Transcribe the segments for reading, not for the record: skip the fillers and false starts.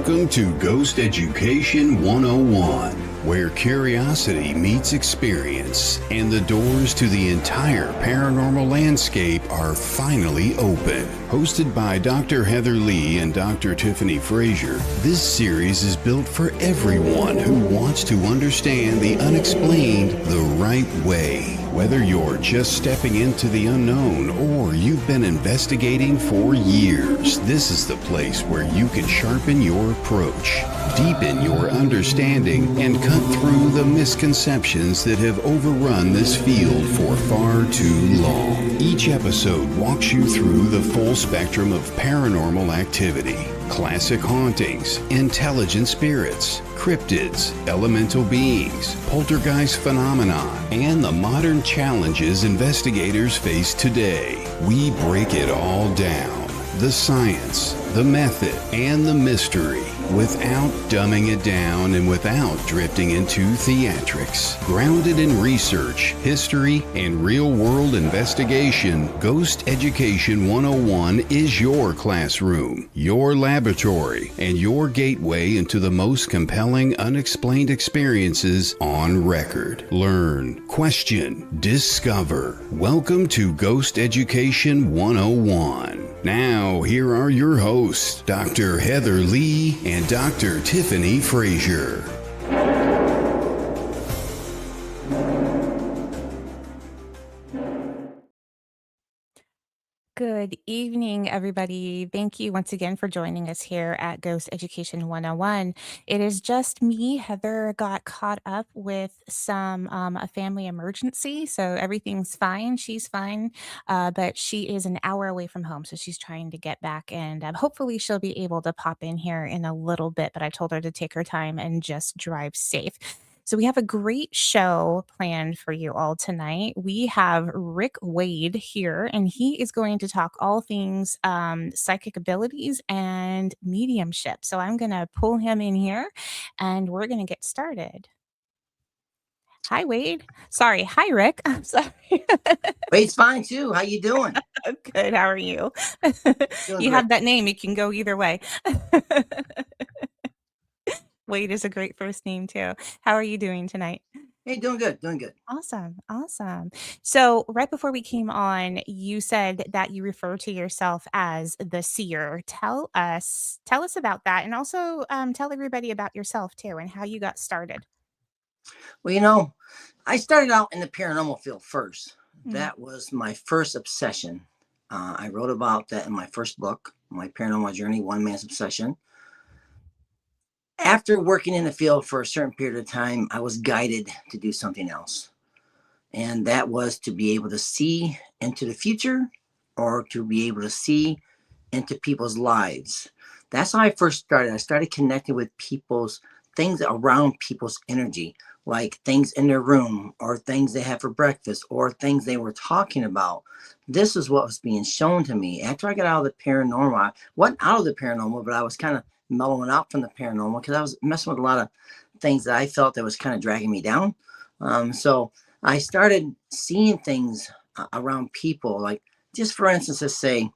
Welcome to Ghost Education 101, where curiosity meets experience and the doors to the entire paranormal landscape are finally open. Hosted by Dr. Heather Leigh and Dr. Tiffany Frazier, this series is built for everyone who wants to understand the unexplained the right way. Whether you're just stepping into the unknown or you've been investigating for years, this is the place where you can sharpen your approach, deepen your understanding, and cut through the misconceptions that have overrun this field for far too long. Each episode walks you through the full spectrum of paranormal activity. Classic hauntings, intelligent spirits, cryptids, elemental beings, poltergeist phenomena, and the modern challenges investigators face today. We break it all down. The science, the method, and the mystery, without dumbing it down and without drifting into theatrics. Grounded in research, history, and real-world investigation, Ghost Education 101 is your classroom, your laboratory, and your gateway into the most compelling unexplained experiences on record. Learn, question, discover. Welcome to Ghost Education 101. Now, here are your hosts, Dr. Heather Leigh and Dr. Tiffany Frazier. Good evening, everybody. Thank you once again for joining us here at Ghost Education 101. It is just me. Heather got caught up with a family emergency, so everything's fine. She's fine, but she is an hour away from home, so she's trying to get back, and hopefully she'll be able to pop in here in a little bit, but I told her to take her time and just drive safe. So we have a great show planned for you all tonight. We have Rick Waid here, and he is going to talk all things psychic abilities and mediumship. So I'm going to pull him in here, and we're going to get started. Hi, Waid. Sorry. Hi, Rick. I'm sorry. Waid's fine too. How you doing? Good. How are you? Doing You great. have that name. It can go either way. Wade is a great first name too. How are you doing tonight? Hey, doing good, doing good. Awesome. So right before we came on, you said that you refer to yourself as the seer. Tell us about that, and also tell everybody about yourself too and how you got started. Well, I started out in the paranormal field first. That was my first obsession. I wrote about that in my first book, My Paranormal Journey, One Man's Obsession. After working in the field for a certain period of time, I was guided to do something else. And that was to be able to see into the future or to be able to see into people's lives. That's how I first started. I started connecting with people's things around people's energy, like things in their room or things they had for breakfast or things they were talking about. This is what was being shown to me. After I got out of the paranormal, I wasn't out of the paranormal, but I was kind of mellowing out from the paranormal because I was messing with a lot of things that I felt that was kind of dragging me down. So I started seeing things around people, like just for instance, let's say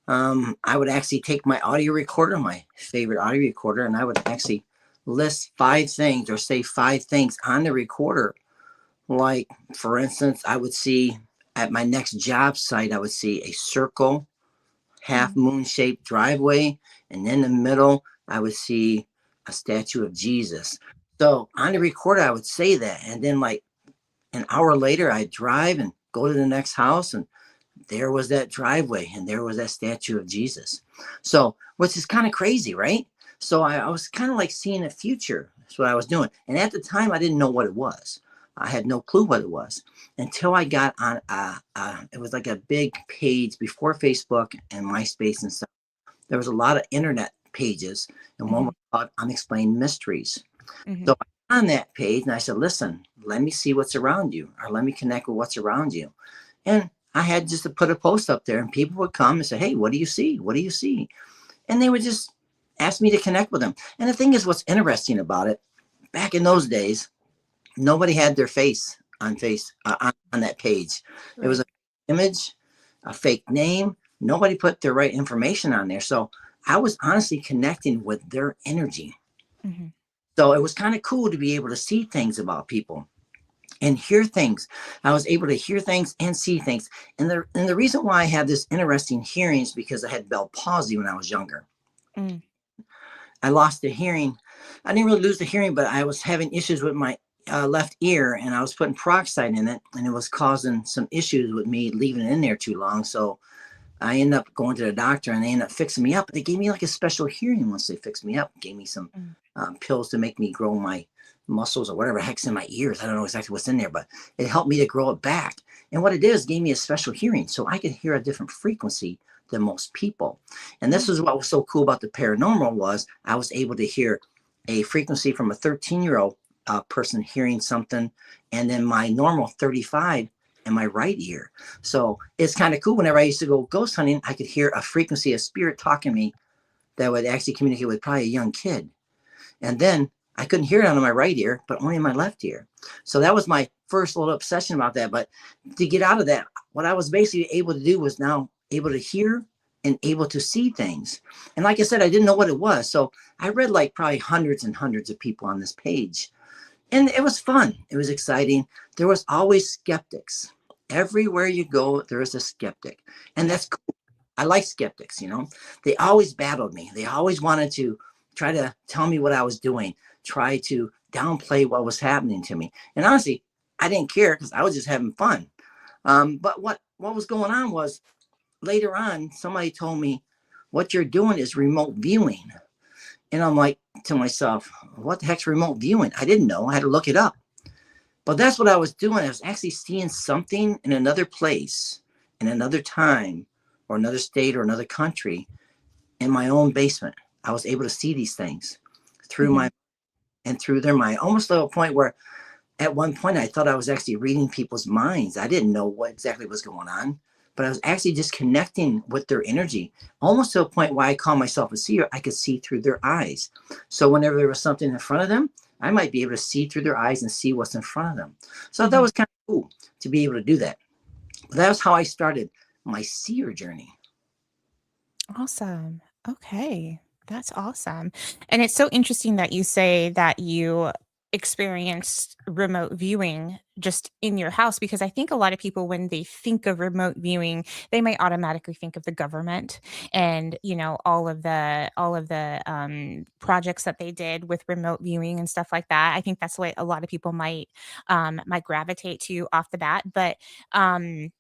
I would actually take my audio recorder, my favorite audio recorder, and I would actually list 5 things or say 5 things on the recorder. Like, for instance, I would see at my next job site, I would see a circle, half moon shaped driveway, and in the middle I would see a statue of Jesus. So on the recorder I would say that, and then like an hour later I'd drive and go to the next house, and there was that driveway and there was that statue of Jesus. So, which is kind of crazy, right? So I was kind of like seeing the future. That's what I was doing, and at the time I didn't know what it was. I had no clue what it was until I got on it was like a big page before Facebook and MySpace and stuff. There was a lot of internet pages, and one was called Unexplained Mysteries. So on that page, and I said, listen, let me see what's around you, or let me connect with what's around you. And I had just to put a post up there, and people would come and say, hey, what do you see? What do you see? And they would just ask me to connect with them. And the thing is, what's interesting about it, back in those days, nobody had their face on that page. Right. It was an image, a fake name. Nobody put the right information on there. So I was honestly connecting with their energy. Mhm. So it was kind of cool to be able to see things about people and hear things. I was able to hear things and see things. And the reason why I had this interesting hearing is because I had Bell palsy when I was younger. Mm. I lost the hearing. I didn't really lose the hearing, but I was having issues with my left ear, and I was putting peroxide in it, and it was causing some issues with me leaving it in there too long. So I ended up going to the doctor, and they ended up fixing me up. They gave me like a special hearing once they fixed me up. Gave me some Mm. pills to make me grow my muscles or whatever heck's in my ears. I don't know exactly what's in there, but it helped me to grow it back. And what it is, gave me a special hearing, so I could hear a different frequency than most people. And this Mm. is what was so cool about the paranormal was I was able to hear a frequency from a 13-year-old person hearing something, and then my normal 35 in my right ear. So it's kind of cool. Whenever I used to go ghost hunting, I could hear a frequency, a spirit talking to me that would actually communicate with probably a young kid. And then I couldn't hear it on my right ear, but only in my left ear. So that was my first little obsession about that. But to get out of that, what I was basically able to do was now able to hear and able to see things. And like I said, I didn't know what it was. So I read like probably hundreds and hundreds of people on this page. And it was fun. It was exciting. There was always skeptics. Everywhere you go, there is a skeptic. And Yeah. that's cool. I like skeptics, you know. They always battled me. They always wanted to try to tell me what I was doing, try to downplay what was happening to me. And honestly, I didn't care because I was just having fun. But what was going on was later on, somebody told me, what you're doing is remote viewing. And I'm like to myself, what the heck's remote viewing? I didn't know. I had to look it up. But that's what I was doing. I was actually seeing something in another place, in another time, or another state, or another country, in my own basement. I was able to see these things through Mhm. my and through their mind, almost to a point where at one point I thought I was actually reading people's minds. I didn't know what exactly was going on, but I was actually just connecting with their energy, almost to a point where I call myself a seer. I could see through their eyes. So whenever there was something in front of them, I might be able to see through their eyes and see what's in front of them. So that Mhm. was kind of cool to be able to do that. But that was how I started my seer journey. Awesome. Okay. That's awesome. And it's so interesting that you say that you experienced remote viewing just in your house, because I think a lot of people, when they think of remote viewing, they might automatically think of the government and, all of the projects that they did with remote viewing and stuff like that. I think that's what a lot of people might gravitate to off the bat. But um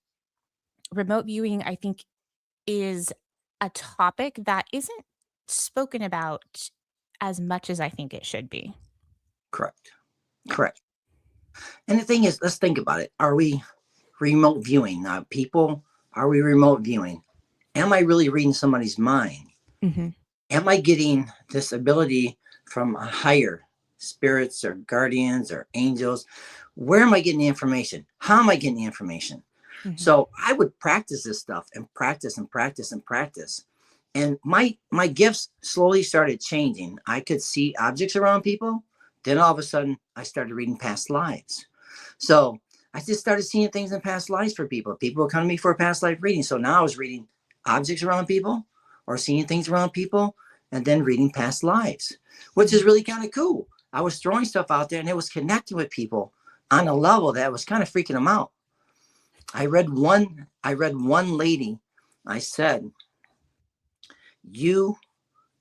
remote viewing, I think, is a topic that isn't spoken about as much as I think it should be. Correct. Yeah. Correct. And the thing is, let's think about it. Are we remote viewing? People, are we remote viewing? Am I really reading somebody's mind? Mhm. Am I getting this ability from a higher spirits or guardians or angels? Where am I getting the information? How am I getting the information? Mhm. So I would practice this stuff and practice and practice and practice. And my gifts slowly started changing. I could see objects around people. Then all of a sudden I started reading past lives. So I just started seeing things in past lives for people. People would come to me for a past life reading. So now I was reading objects around people or seeing things around people and then reading past lives, which is Mhm. really kind of cool. I was throwing stuff out there and it was connecting with people on a level that was kind of freaking them out. I read one lady. I said, you,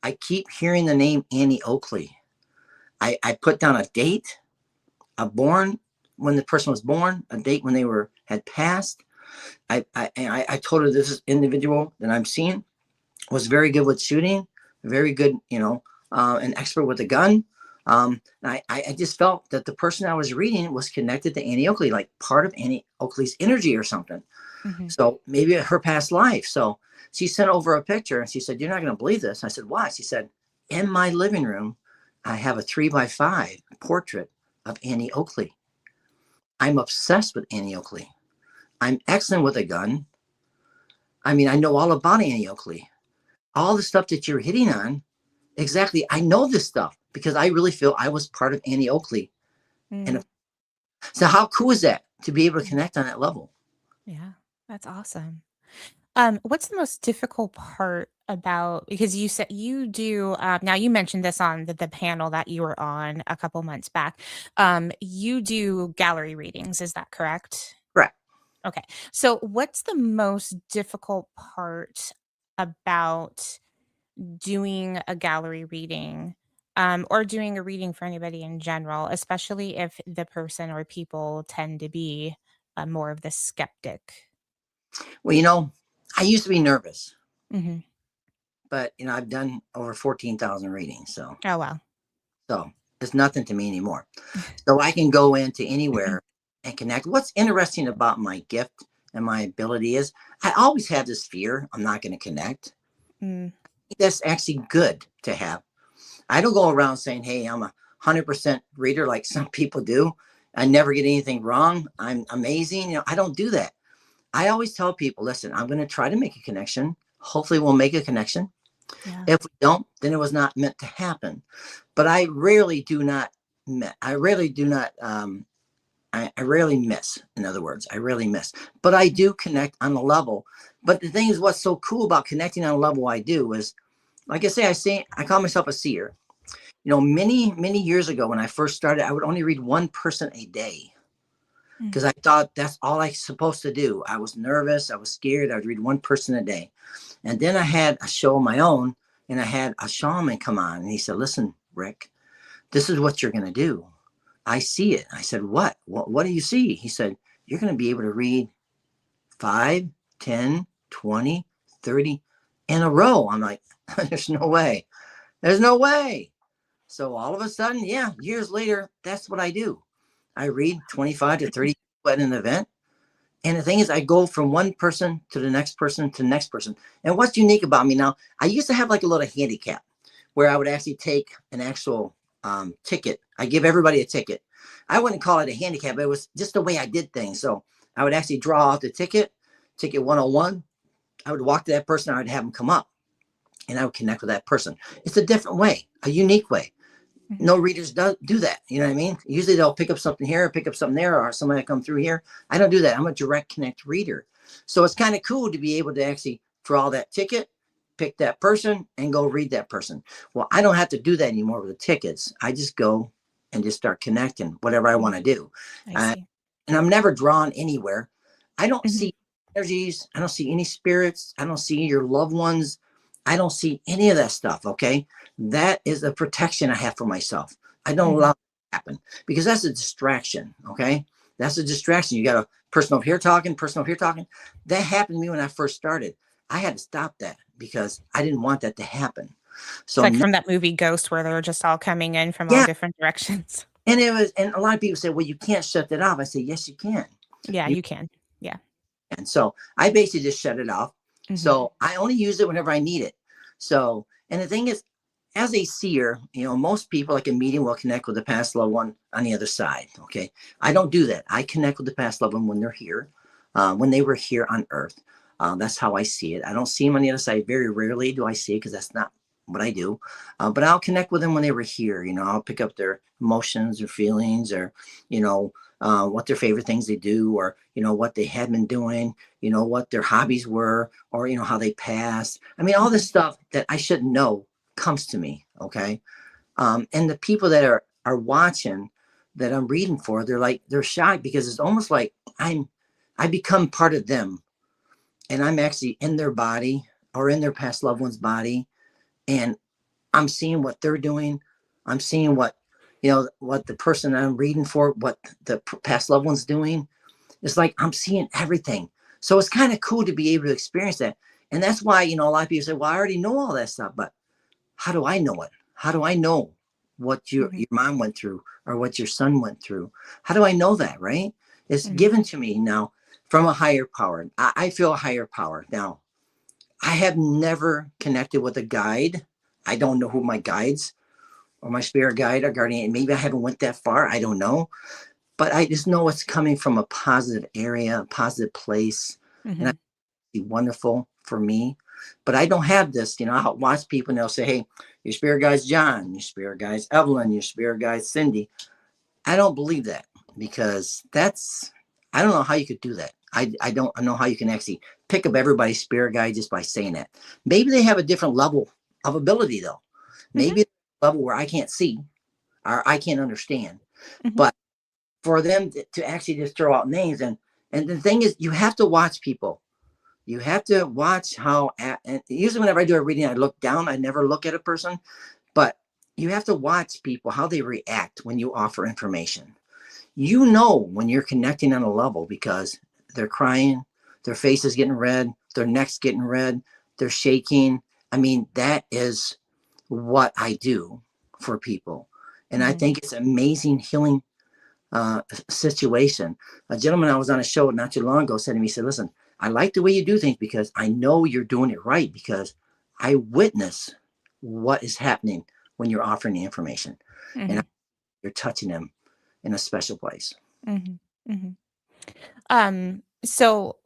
I keep hearing the name Annie Oakley. I put down a date, a born when the person was born, a date when they had passed. I told her this individual that I'm seeing was very good with shooting, very good, an expert with a gun. I just felt that the person I was reading was connected to Annie Oakley, like part of Annie Oakley's energy or something. Mhm. So maybe her past life. So she sent over a picture and she said, "You're not going to believe this." I said, "Why?" She said, "In my living room, I have a 3x5 portrait of Annie Oakley. I'm obsessed with Annie Oakley. I'm excellent with a gun. I mean, I know all about Annie Oakley. All the stuff that you're hitting on, exactly. I know this stuff because I really feel I was part of Annie Oakley." And Mm. so how cool is that to be able to Mm. connect on that level? Yeah, that's awesome. What's the most difficult part about, because you said you do, now you mentioned this on the panel that you were on a couple months back. You do gallery readings, is that correct? Correct. Okay. So what's the most difficult part about doing a gallery reading, or doing a reading for anybody in general, especially if the person or people tend to be more of the skeptic? Well, I used to be nervous, Hmm. but I've done over 14,000 readings, Oh, wow. so it's nothing to me anymore. So I can go into anywhere and connect. What's interesting about my gift and my ability is I always have this fear I'm not going to connect. Mm, That's actually good to have. I don't go around saying, hey, I'm 100% reader like some people do. I never get anything wrong. I'm amazing. I don't do that. I always tell people, listen, I'm going to try to make a connection. Hopefully we'll make a connection. yeah. If we don't, then it was not meant to happen. But I rarely do not, I really do not, I rarely miss. In other words, I rarely miss, but I do connect on a level. But the thing is, what's so cool about connecting on a level I do is, like I call myself a seer. Many years ago when I first started, I would only read one person a day Mm, because I thought that's all I was supposed to do. I was nervous. I was scared. I would read one person a day. And then I had a show of my own and I had a shaman come on and he said, listen, Rick, this is what you're going to do. I see it. I said, what do you see? He said, you're going to be able to read 5, 10, 20, 30 in a row. I'm like, there's no way. There's no way. So all of a sudden, yeah, years later, that's what I do. I read 25 to 30 at an event. And the thing is, I go from one person to the next person to the next person. And what's unique about me now, I used to have like a little handicap where I would actually take an actual ticket. I give everybody a ticket. I wouldn't call it a handicap, but it was just the way I did things. So I would actually draw out the ticket 101. I would walk to that person. I would have them come up and I would connect with that person. It's a different way, a unique way. mhm, No readers do that. You know what I mean? Usually they'll pick up something here, pick up something there, or somebody come through here. I don't do that. I'm a direct connect reader. So it's kind of cool to be able to actually draw that ticket, pick that person, and go read that person. Well, I don't have to do that anymore with the tickets. I just go and just start connecting whatever I want mhm. to do. I Uh, see. and I'm never drawn anywhere. I don't Mhm, see energies. I don't see any spirits. I don't see your loved ones. I don't see any of that stuff. Okay. That is a protection I have for myself. I don't mhm. allow it to happen because that's a distraction. Okay. That's a distraction. You got a person over here talking, person over here talking. That happened to me when I first started. I had to stop that because I didn't want that to happen. It's So like now, from that movie Ghost where they're just all coming in from all yeah. different directions. And a lot of people say, well, you can't shut that off. I say, yes, you can. Yeah, You you can. Yeah. can. So I basically just shut it off. Mhm, So I only use it whenever I need it. So, and the thing is, as a seer, most people like a medium will connect with the past loved one on the other side. Okay. I don't do that. I connect with the past loved one when they're here, when they were here on earth. That's how I see it. I don't see them on the other side. Very rarely do I see it because that's not what I do. But I'll connect with them when they were here. I'll pick up their emotions or feelings or, you know, what their favorite things they do or, what they had been doing, what their hobbies were or, how they passed. I mean, all mhm, this stuff that I shouldn't know comes to me. Okay. And the people that are watching that I'm reading for, they're shocked because it's almost like I become part of them and I'm actually in their body or in their past loved one's body. And I'm seeing what they're doing. I'm seeing what the person I'm reading for, what the past loved one's doing. It's like I'm seeing everything. So it's kind of cool to be able to experience that. And that's why, a lot of people say, well, I already know all that stuff, but how do I know it? How do I know what your mhm, your mom went through or what your son went through? How do I know that, right? It's mhm, given to me now from a higher power. I feel a higher power. Now, I have never connected with a guide. I don't know who my guides or my spirit guide or guardian. Maybe I haven't went that far. I don't know. But I just know it's coming from a positive area, a positive place. And I mhm. be wonderful for me. But I don't have this, I'll watch people and they'll say, hey, your spirit guide's John, your spirit guide's Evelyn, your spirit guide's Cindy. I don't believe that because I don't know how you could do that. I don't know how you can actually pick up everybody's spirit guide just by saying that. Maybe they have a different level of ability though. Maybe a level where I can't see or I can't understand. But for them to actually just throw out names, and the thing is, you have to watch people. You have to watch how, and usually whenever I do a reading, I look down. I never look at a person, but you have to watch people, how they react when you offer information. You know when you're connecting on a level because they're crying, their face is getting red, their neck's getting red, they're shaking. I mean, that is what I do for people. And I think it's amazing healing situation. A gentleman I was on a show not too long ago said to me, he said, listen, I like the way you do things because I know you're doing it right because I witness what is happening when you're offering the information and you're touching them in a special place. So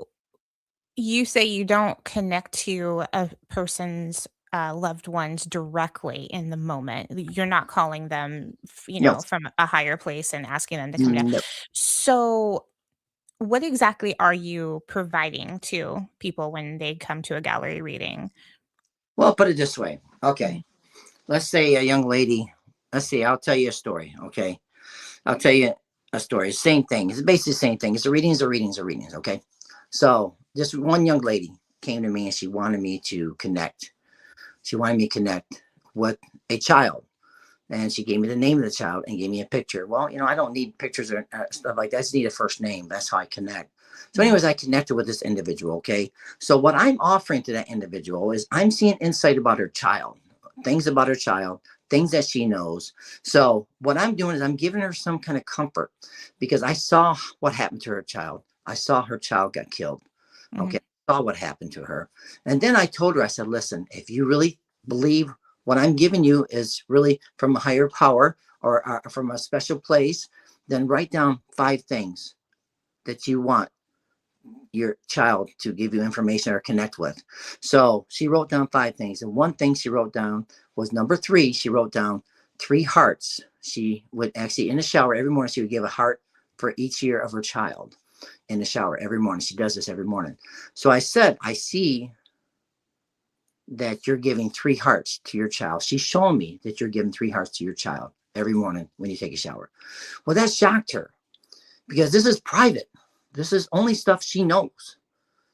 you say you don't connect to a person's loved ones directly in the moment. You're not calling them, No, from a higher place and asking them to come down. no. So, what exactly are you providing to people when they come to a gallery reading? Well, put it this way. Mhm. Okay. Let's say a young lady, let's see, I'll tell you a story. Okay. I'll tell you a story. Same thing. It's basically the same thing. It's a readings, a readings, a readings. Okay. So this one young lady came to me and she wanted me to connect. She wanted me to connect with a child. And she gave me the name of the child and gave me a picture. Well, I don't need pictures or stuff like that. I just need a first name. That's how I connect. So anyways, I connected with this individual. Okay. So what I'm offering to that individual is I'm seeing insight about her child, things about her child, things that she knows. So what I'm doing is I'm giving her some kind of comfort because I saw what happened to her child. I saw her child got killed. Okay. I saw what happened to her. And then I told her, I said, listen, if you really believe what I'm giving you is really from a higher power or from a special place, then write down 5 things that you want your child to give you information or connect with. So she wrote down 5 things. And one thing she wrote down was number 3. She wrote down 3 hearts. She would actually, in the shower every morning, she would give a heart for each year of her child in the shower every morning. She does this every morning. So I said, I see that you're giving 3 hearts to your child. She's showing me that you're giving 3 hearts to your child every morning when you take a shower. Well, that shocked her because this is private. This is only stuff she knows.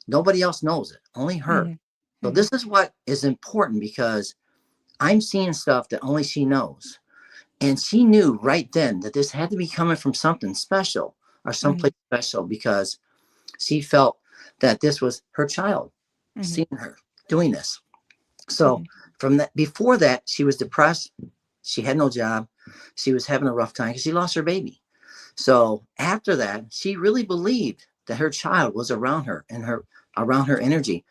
Nobody else knows it, only her. So this is what is important because I'm seeing stuff that only she knows. And she knew right then that this had to be coming from something special or someplace special because she felt that this was her child seeing her doing this. So from that, before that, she was depressed. She had no job. She was having a rough time because she lost her baby. So after that, she really believed that her child was around her and around her energy.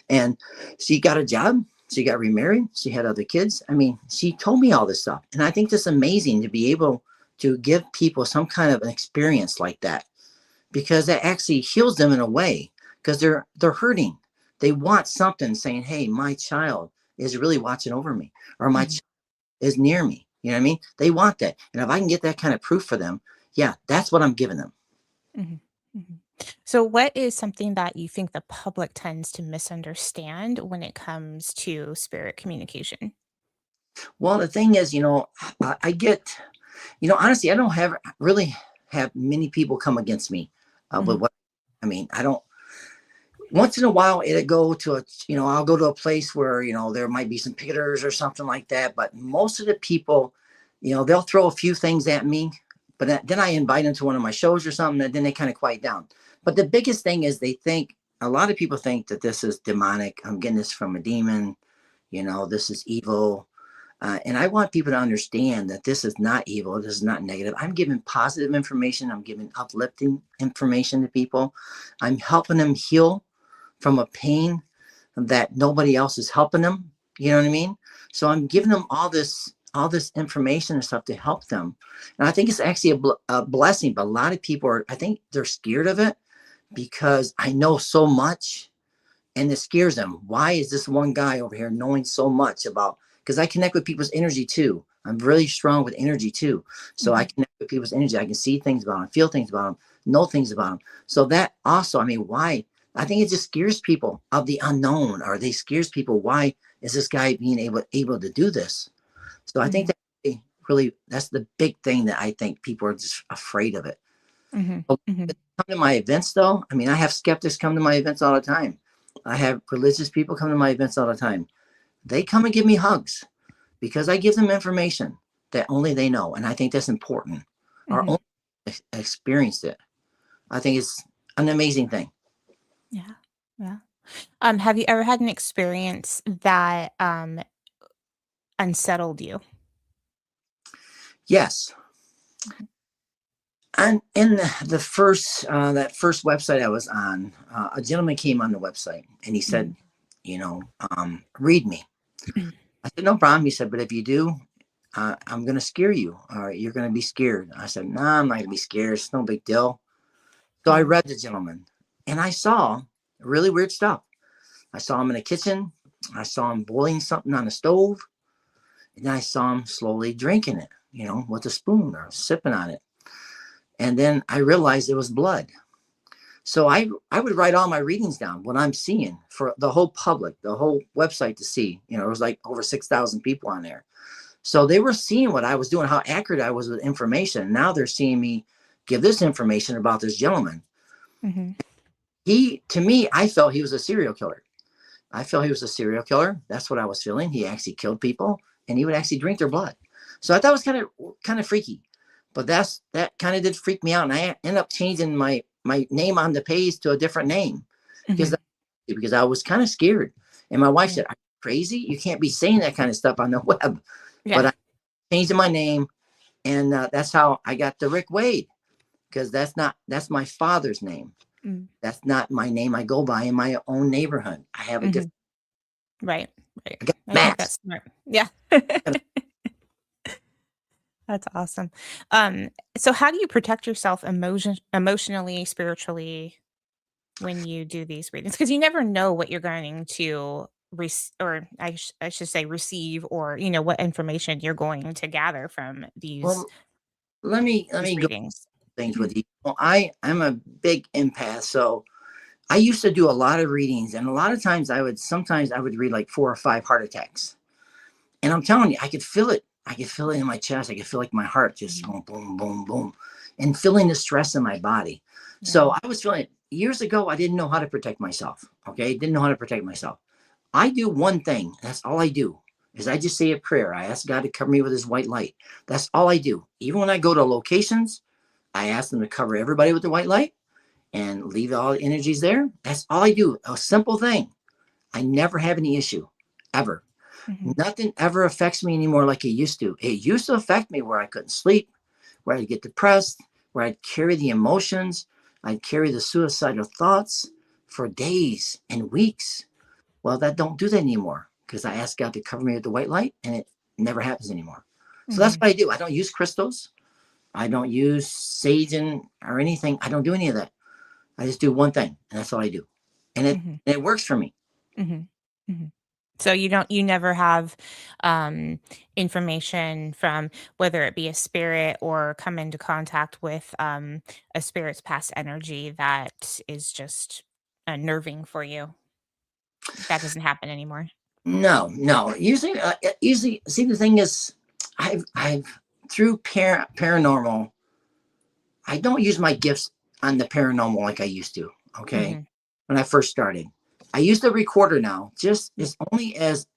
And she got a job. She got remarried. She had other kids. I mean, she told me all this stuff. And I think it's amazing to be able to give people some kind of an experience like that because that actually heals them in a way because they're hurting. They want something saying, hey, my child is really watching over me or my child is near me. You know what I mean? They want that. And if I can get that kind of proof for them, yeah, that's what I'm giving them. So, what is something that you think the public tends to misunderstand when it comes to spirit communication? Well, the thing is, I get, honestly, I don't really have many people come against me with what I mean. I don't. Once in a while, it'll go to I'll go to a place where there might be some picketers or something like that. But most of the people, they'll throw a few things at me, but then I invite them to one of my shows or something, and then they kind of quiet down. But the biggest thing is a lot of people think that this is demonic. I'm getting this from a demon. This is evil. And I want people to understand that this is not evil. This is not negative. I'm giving positive information. I'm giving uplifting information to people. I'm helping them heal from a pain that nobody else is helping them. You know what I mean? So I'm giving them all this information and stuff to help them. And I think it's actually a blessing, but a lot of people I think they're scared of it because I know so much and it scares them. Why is this one guy over here knowing so much about, because I connect with people's energy too. I'm really strong with energy too. So I connect with people's energy. I can see things about them, feel things about them, know things about them. So that also, I mean, why? I think it just scares people of the unknown, or they scares people. Why is this guy being able to do this? So I think Mhm. that really, that's the big thing that I think people are just afraid of it. Mhm. But Mhm. come to my events though, I mean, I have skeptics come to my events all the time. I have religious people come to my events all the time. They come and give me hugs because I give them information that only they know. And I think that's important. Our Mhm. own experienced it. I think it's an amazing thing. Yeah. Yeah. Have you ever had an experience that unsettled you? Yes. Mhm. And in the first, that first website I was on, a gentleman came on the website and he said, Mhm. read me. I said, no problem. He said, but if you do, I'm going to scare you, or you're going to be scared. I said, no, I'm not going to be scared. It's no big deal. So I Mhm. read the gentleman and I saw really weird stuff. I saw him in the kitchen. I saw him boiling something on the stove. And then I saw him slowly drinking it, with a spoon or sipping on it. And then I realized it was blood. So I would write all my readings down, what I'm seeing for the whole public, the whole website to see. It was like over 6,000 people on there. So they were seeing what I was doing, how accurate I was with information. Now they're seeing me give this information about this gentleman. Mhm. To me, I felt he was a serial killer. I felt he was a serial killer. That's what I was feeling. He actually killed people and he would actually drink their blood. So I thought it was kind of freaky. But that kind of did freak me out. And I ended up changing my name on the page to a different name because Mhm. because I was kind of scared. And my wife Yeah. said, "Are you crazy? You can't be saying that kind of stuff on the web." But Yeah. I changed my name, and that's how I got the Rick Waid, because that's my father's name. Mm. That's not my name I go by in my own neighborhood. I have a different. Mhm. Right. Right. I got I think Max. that's smart. Yeah. That's awesome. So how do you protect yourself emotionally, spiritually when you do these readings? Because you never know what you're going to or I should say receive, or what information you're going to gather from Well, let me these go readings. things with you. Well, I'm a big empath, so I used to do a lot of readings, and a lot of times sometimes I would read like 4 or 5 heart attacks. And I'm telling you, I could feel it. I could feel it in my chest. I could feel like my heart just Mhm. boom, boom, boom, boom, and feeling the stress in my body. Yeah. So I was feeling it. Years ago, I didn't know how to protect myself. Okay. Didn't know how to protect myself. I do one thing. That's all I do is I just say a prayer. I ask God to cover me with his white light. That's all I do. Even when I go to locations, I ask them to cover everybody with the white light and leave all the energies there. That's all I do. A simple thing. I never have any issue ever. Mhm. Nothing ever affects me anymore like it used to. It used to affect me where I couldn't sleep, where I'd get depressed, where I'd carry the emotions, I'd carry the suicidal thoughts for days and weeks. Well, that don't do that anymore because I asked God to cover me with the white light and it never happens anymore. So that's Mhm. what I do. I don't use crystals. I don't use sage or anything. I don't do any of that. I just do one thing, and that's all I do. And it Mhm. and it works for me. Mhm. Mhm. So you never have information from, whether it be a spirit or come into contact with a spirit's past energy, that is just unnerving for you. That doesn't happen anymore. No, no. Usually, see, the thing is, I've through paranormal. I don't use my gifts on the paranormal like I used to. Okay, Mhm. when I first started, I use the recorder now. Just Mm. it's only as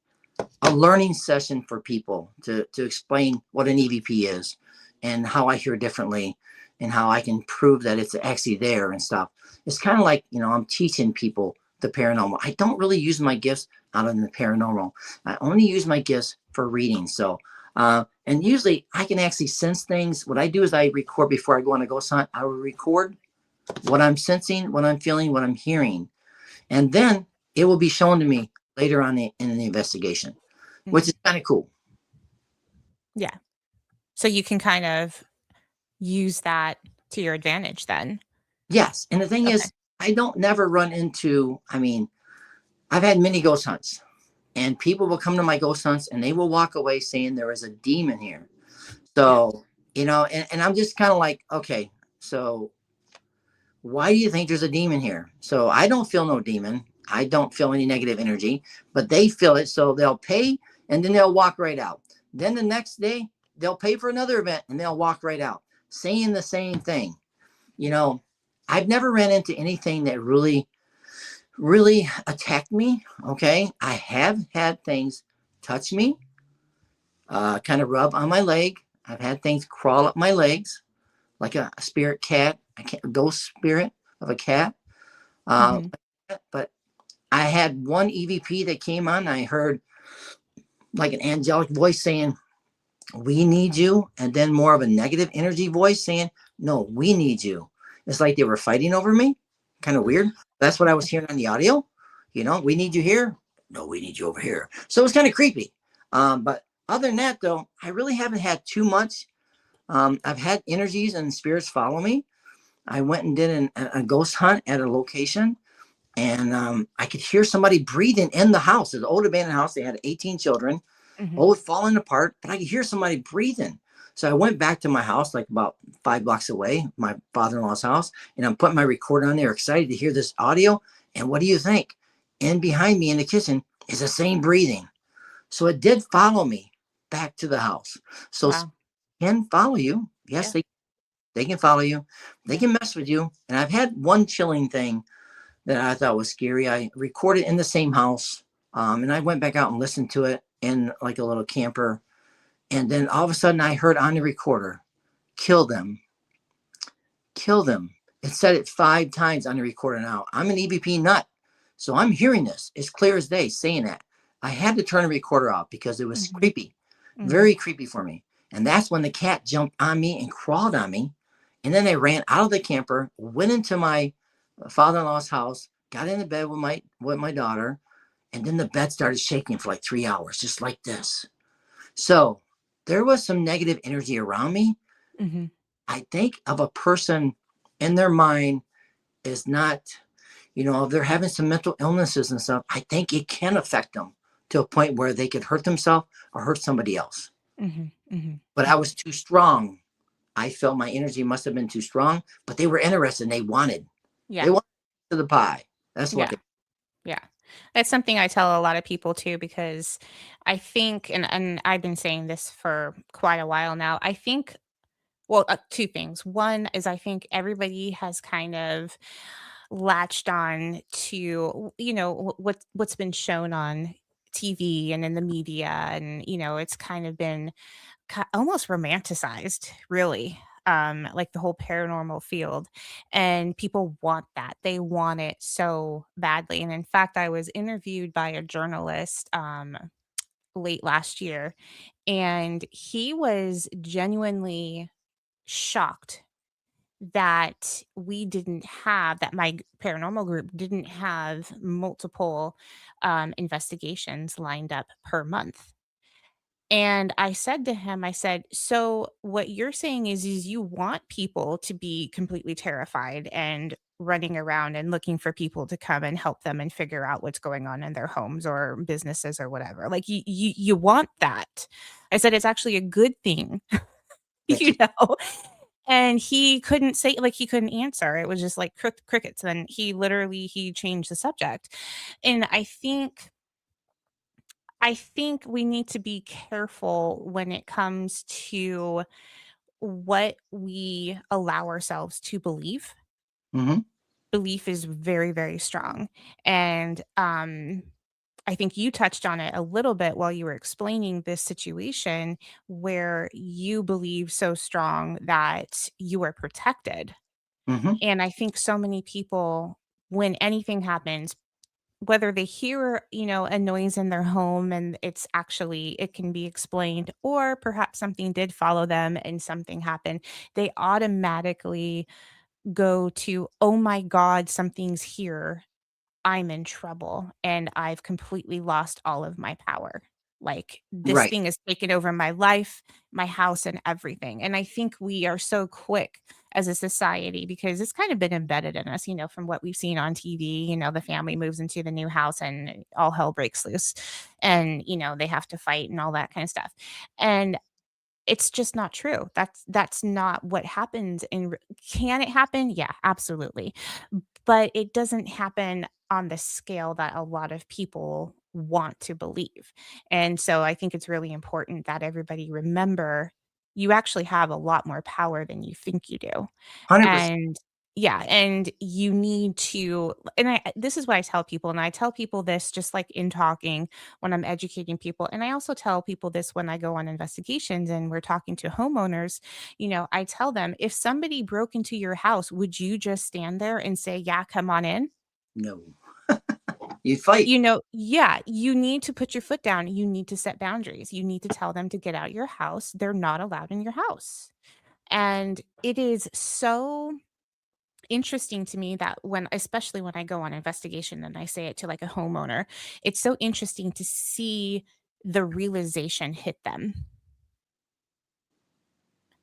a learning session for people to explain what an EVP is and how I hear differently and how I can prove that it's actually there and stuff. It's kind of like, I'm teaching people the paranormal. I don't really use my gifts out in the paranormal. I only use my gifts for reading. So, and usually I can actually sense things. What I do is I record before I go on a ghost hunt. I will record what I'm sensing, what I'm feeling, what I'm hearing, and then it will be shown to me later on in the investigation, which Mhm. is kind of cool. Yeah. So you can kind of use that to your advantage then. Yes, and the thing Okay. is, I don't never run into. I mean, I've had many ghost hunts, and people will come to my ghost hunts and they will walk away saying there is a demon here. Yeah. So and I'm just kind of like, okay, so Why do you think there's a demon here? So I don't feel no demon. I don't feel any negative energy, but they feel it. So they'll pay and then they'll walk right out. Then the next day, they'll pay for another event and they'll walk right out saying the same thing. You know, I've never ran into anything that really attacked me. Okay. I have had things touch me, kind of rub on my leg. I've had things crawl up my legs like a spirit cat, a ghost spirit of a cat. Uh, Hmm. but I had one EVP that came on. I heard like an angelic voice saying, "We need you," and then more of a negative energy voice saying, "No, we need you." It's like they were fighting over me. Kind of weird. That's what I was hearing on the audio. We need you here. No, we need you over here. So it was kind of creepy. But other than that, though, I really haven't had too much. I've had energies and spirits follow me. I went and did a ghost hunt at a location, and I could hear somebody breathing in the house. It's an old abandoned house. They had 18 children, Hmm. old falling apart, but I could hear somebody breathing. So I went back to my house, like about 5 blocks away, my father-in-law's house, and I'm putting my recorder on there, excited to hear this audio. And what do you think? And behind me in the kitchen is the same breathing. So it did follow me back to the house. So Wow. can follow you. Yes, Yeah. they can follow you. They Yeah. can mess with you. And I've had one chilling thing that I thought was scary. I recorded in the same house, and I went back out and listened to it in like a little camper. And then all of a sudden, I heard on the recorder, "Kill them, kill them." It said it 5 times on the recorder. Now I'm an EVP nut, so I'm hearing this. It's clear as day saying that. I had to turn the recorder off because it was Hmm. creepy, Hmm. very creepy for me. And that's when the cat jumped on me and crawled on me. And then I ran out of the camper, went into my father-in-law's house, got into bed with my daughter, and then the bed started shaking for like 3 hours, just like this. So there was some negative energy around me. Hmm. I think of a person in their mind is not, if they're having some mental illnesses and stuff, I think it can affect them to a point where they could hurt themselves or hurt somebody else. Hmm. Hmm. But I was too strong. I felt my energy must have been too strong, but they were interested and they Yeah. wanted to the pie. That's what Yeah. they. Yeah. That's something I tell a lot of people too, because I think, and I've been saying this for quite a while now. I think, well, two things. One is I think everybody has kind of latched on to, what's been shown on TV and in the media, and it's kind of been almost romanticized, really, like the whole paranormal field. And people want that. They want it so badly. And in fact, I was interviewed by a journalist late last year, and he was genuinely shocked that my paranormal group didn't have multiple investigations lined up per month. And I said to him, I said, "So what you're saying is you want people to be completely terrified and running around and looking for people to come and help them and figure out what's going on in their homes or businesses or whatever. Like you want that." I said, "It's actually a good thing." That you know? And he couldn't say, like, he couldn't answer. It was just like crickets. And he changed the subject. And I think we need to be careful when it comes to what we allow ourselves to believe. Mhm. Belief is very, very strong. And I think you touched on it a little bit while you were explaining this situation where you believe so strong that you are protected. Mhm. And I think so many people, when anything happens, whether they hear, a noise in their home and it can be explained, or perhaps something did follow them and something happened, they automatically go to, "Oh my God, something's here. I'm in trouble and I've completely lost all of my power. Like, this Right. thing has taken over my life, my house, and everything." And I think we are so quick as a society, because it's kind of been embedded in us, from what we've seen on TV. The family moves into the new house and all hell breaks loose, and, they have to fight and all that kind of stuff. And It's just not true. That's not what happens can it happen? Yeah, absolutely. But it doesn't happen on the scale that a lot of people want to believe. And so I think it's really important that everybody remember you actually have a lot more power than you think you do. 100%. And yeah, and you need to and this is what I tell people, and I tell people this just like in talking when I'm educating people. And I also tell people this when I go on investigations and we're talking to homeowners. I tell them, if somebody broke into your house, would you just stand there and say, yeah, come on in? No, you fight. Yeah, you need to put your foot down. You need to set boundaries. You need to tell them to get out your house. They're not allowed in your house. And it is so interesting to me that especially when I go on investigation and I say it to like a homeowner, it's so interesting to see the realization hit them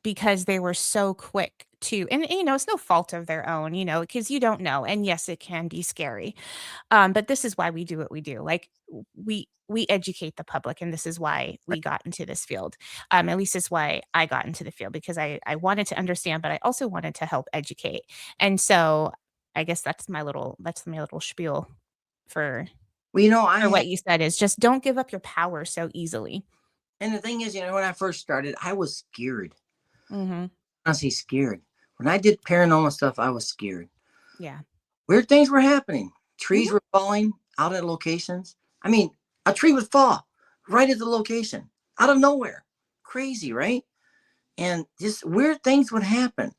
because they were so quick to, and it's no fault of their own, because you don't know. And yes, it can be scary. But this is why we do what we do. Like we educate the public, and this is why we got into this field. At least is why I got into the field because I wanted to understand, but I also wanted to help educate. And so I guess that's my little spiel for Well, I for had, what you said is just don't give up your power so easily. and the thing is, when I first started, I was scared. Mhm. Honestly, scared. When I did paranormal stuff, I was scared. Yeah. Weird things were happening. Trees Mhm. were falling out at locations. I mean, a tree would fall right at the location out of nowhere. Crazy, right? And just weird things would happen.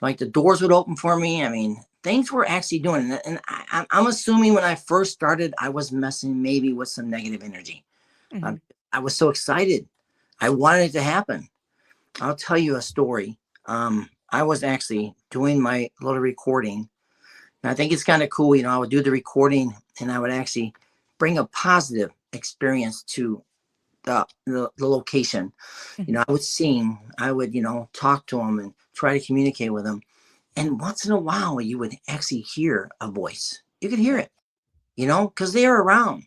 Like the doors would open for me. I mean, things were actually doing it. And I'm assuming when I first started, I was messing maybe with some negative energy. Mhm. I was so excited. I wanted it to happen. I'll tell you a story. I was actually doing my little recording. And I think it's kind of cool. I would do the recording and I would actually bring a positive experience to the location. Mhm. I would sing, I would, talk to them and try to communicate with them. And once in a while, you would actually hear a voice. You could hear Yeah. it, because they are around,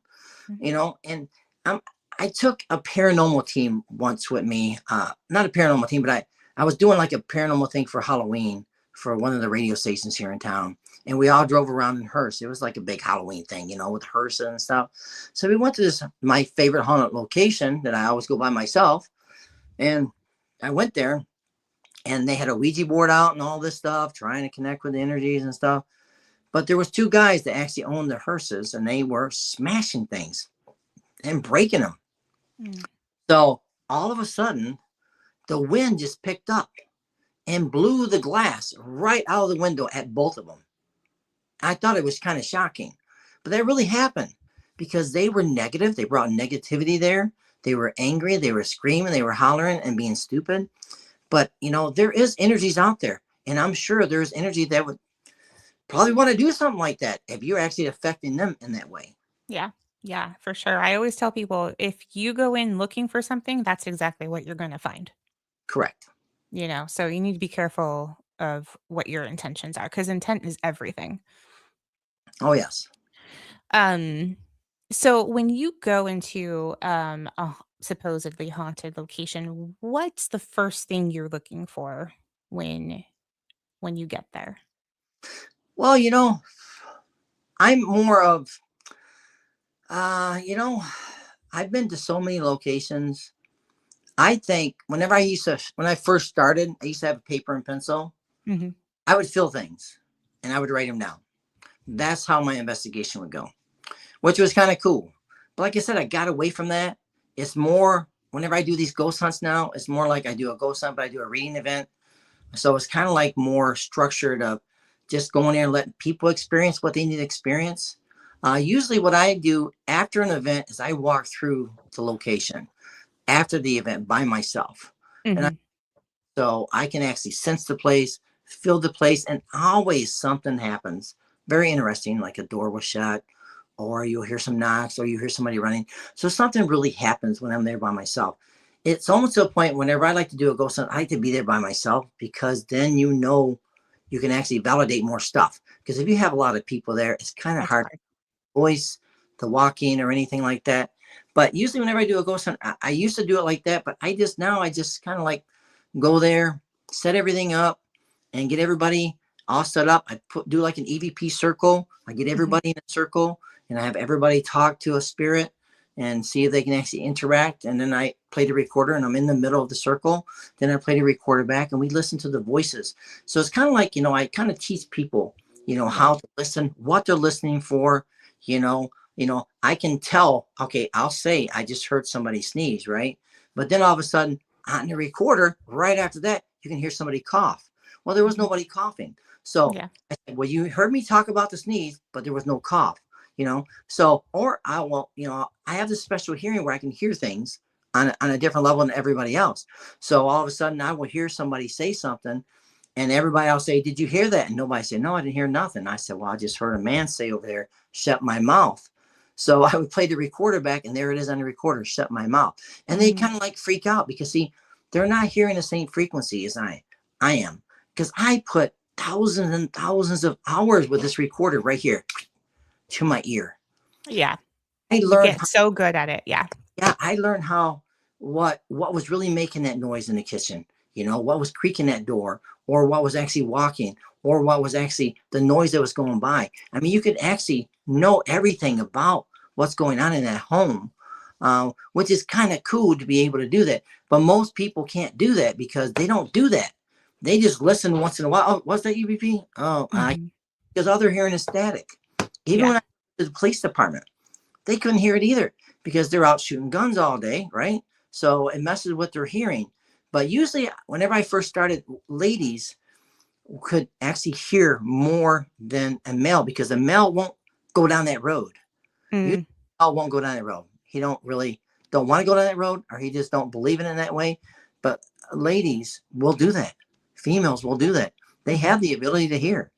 Mhm. and um, I took a paranormal team once with me. Not a paranormal team, but I was doing like a paranormal thing for Halloween for one of the radio stations here in town. And we all drove around in hearse. It was like a big Halloween thing, with hearse and stuff. So we went to my favorite haunted location that I always go by myself. And I went there and they had a Ouija board out and all this stuff, trying to connect with the energies and stuff. But there was two guys that actually owned the hearses and they were smashing things and breaking them. Mm. So all of a sudden, the wind just picked up and blew the glass right out of the window at both of them. I thought it was kind of shocking, but that really happened because they were negative. They brought negativity there. They were angry. They were screaming. They were hollering and being stupid. But, there is energies out there. And I'm sure there's energy that would probably want to do something like that if you're actually affecting them in that way. Yeah. Yeah, for sure. I always tell people if you go in looking for something, that's exactly what you're going to find. Correct. So you need to be careful of what your intentions are because intent is everything. Oh, yes. Um, so when you go into a supposedly haunted location, what's the first thing you're looking for when when you get there? Well, I'm more of, I've been to so many locations. I think when I first started, I used to have a paper and pencil. Mhm. I would feel things and I would write them down. That's how my investigation would go, which was kind of cool. But like I said, I got away from that. It's more, whenever I do these ghost hunts now, it's more like I do a ghost hunt, but I do a reading event. So it's kind of like more structured of just going there and letting people experience what they need to experience. Usually what I do after an event is I walk through the location after the event by myself. And Mhm. so I can actually sense the place, feel the place, and always something happens. Very interesting, like a door was shut, or you'll hear some knocks, or you hear somebody running. So something really happens when I'm there by myself. It's almost to a point whenever I like to do a ghost hunt, I like to be there by myself because then you can actually validate more stuff. Because if you have a lot of people there, it's kind of That's hard hard. to voice the walking or anything like that. But usually whenever I do a ghost hunt, I used to do it like that, but I just kind of like go there, set everything up, and get everybody all set up. I do like an EVP circle. I get Mhm. everybody in a circle, and I have everybody talk to a spirit and see if they can actually interact. And then I play the recorder, and I'm in the middle of the circle. Then I play the recorder back, and we listen to the voices. So it's kind of like, I kind of teach people, Yeah. how to listen, what they're listening for. You know, I can tell. Okay, I'll say I just heard somebody sneeze, right? But then all of a sudden, on the recorder, right after that, you can hear somebody cough. Well, there was Mhm. nobody coughing. So Yeah. I said, well, you heard me talk about the sneeze, but there was no cough, So, or I will, I have this special hearing where I can hear things on a different level than everybody else. So all of a sudden I will hear somebody say something and everybody else say, did you hear that? And nobody said, no, I didn't hear nothing. I said, well, I just heard a man say over there, shut my mouth. So I would play the recorder back and there it is on the recorder, shut my mouth. And they Mhm. kind of like freak out because see, they're not hearing the same frequency as I am. Because I put thousands and thousands of hours with this recorder right here to my ear. Yeah. I You learned get so good at it. Yeah. Yeah, I learned how what was really making that noise in the kitchen. What was creaking that door, or what was actually walking, or what was actually the noise that was going by. I mean, you could actually know everything about what's going on in that home, which is kind of cool to be able to do that. But most people can't do that because they don't do that. They just listen once in a while. Oh, what's that EVP? Oh, Mhm. because all they're hearing is static. Even Yeah. when I went to the police department, they couldn't hear it either because they're out shooting guns all day, right? So it messes with their hearing. But usually, whenever I first started, ladies could actually hear more than a male because a male won't go down that road. Usually, Mm. a male won't go down that road. He don't want to go down that road, or he just don't believe in it that way. But ladies will do that. Females will do that. They Mhm. have the ability to hear.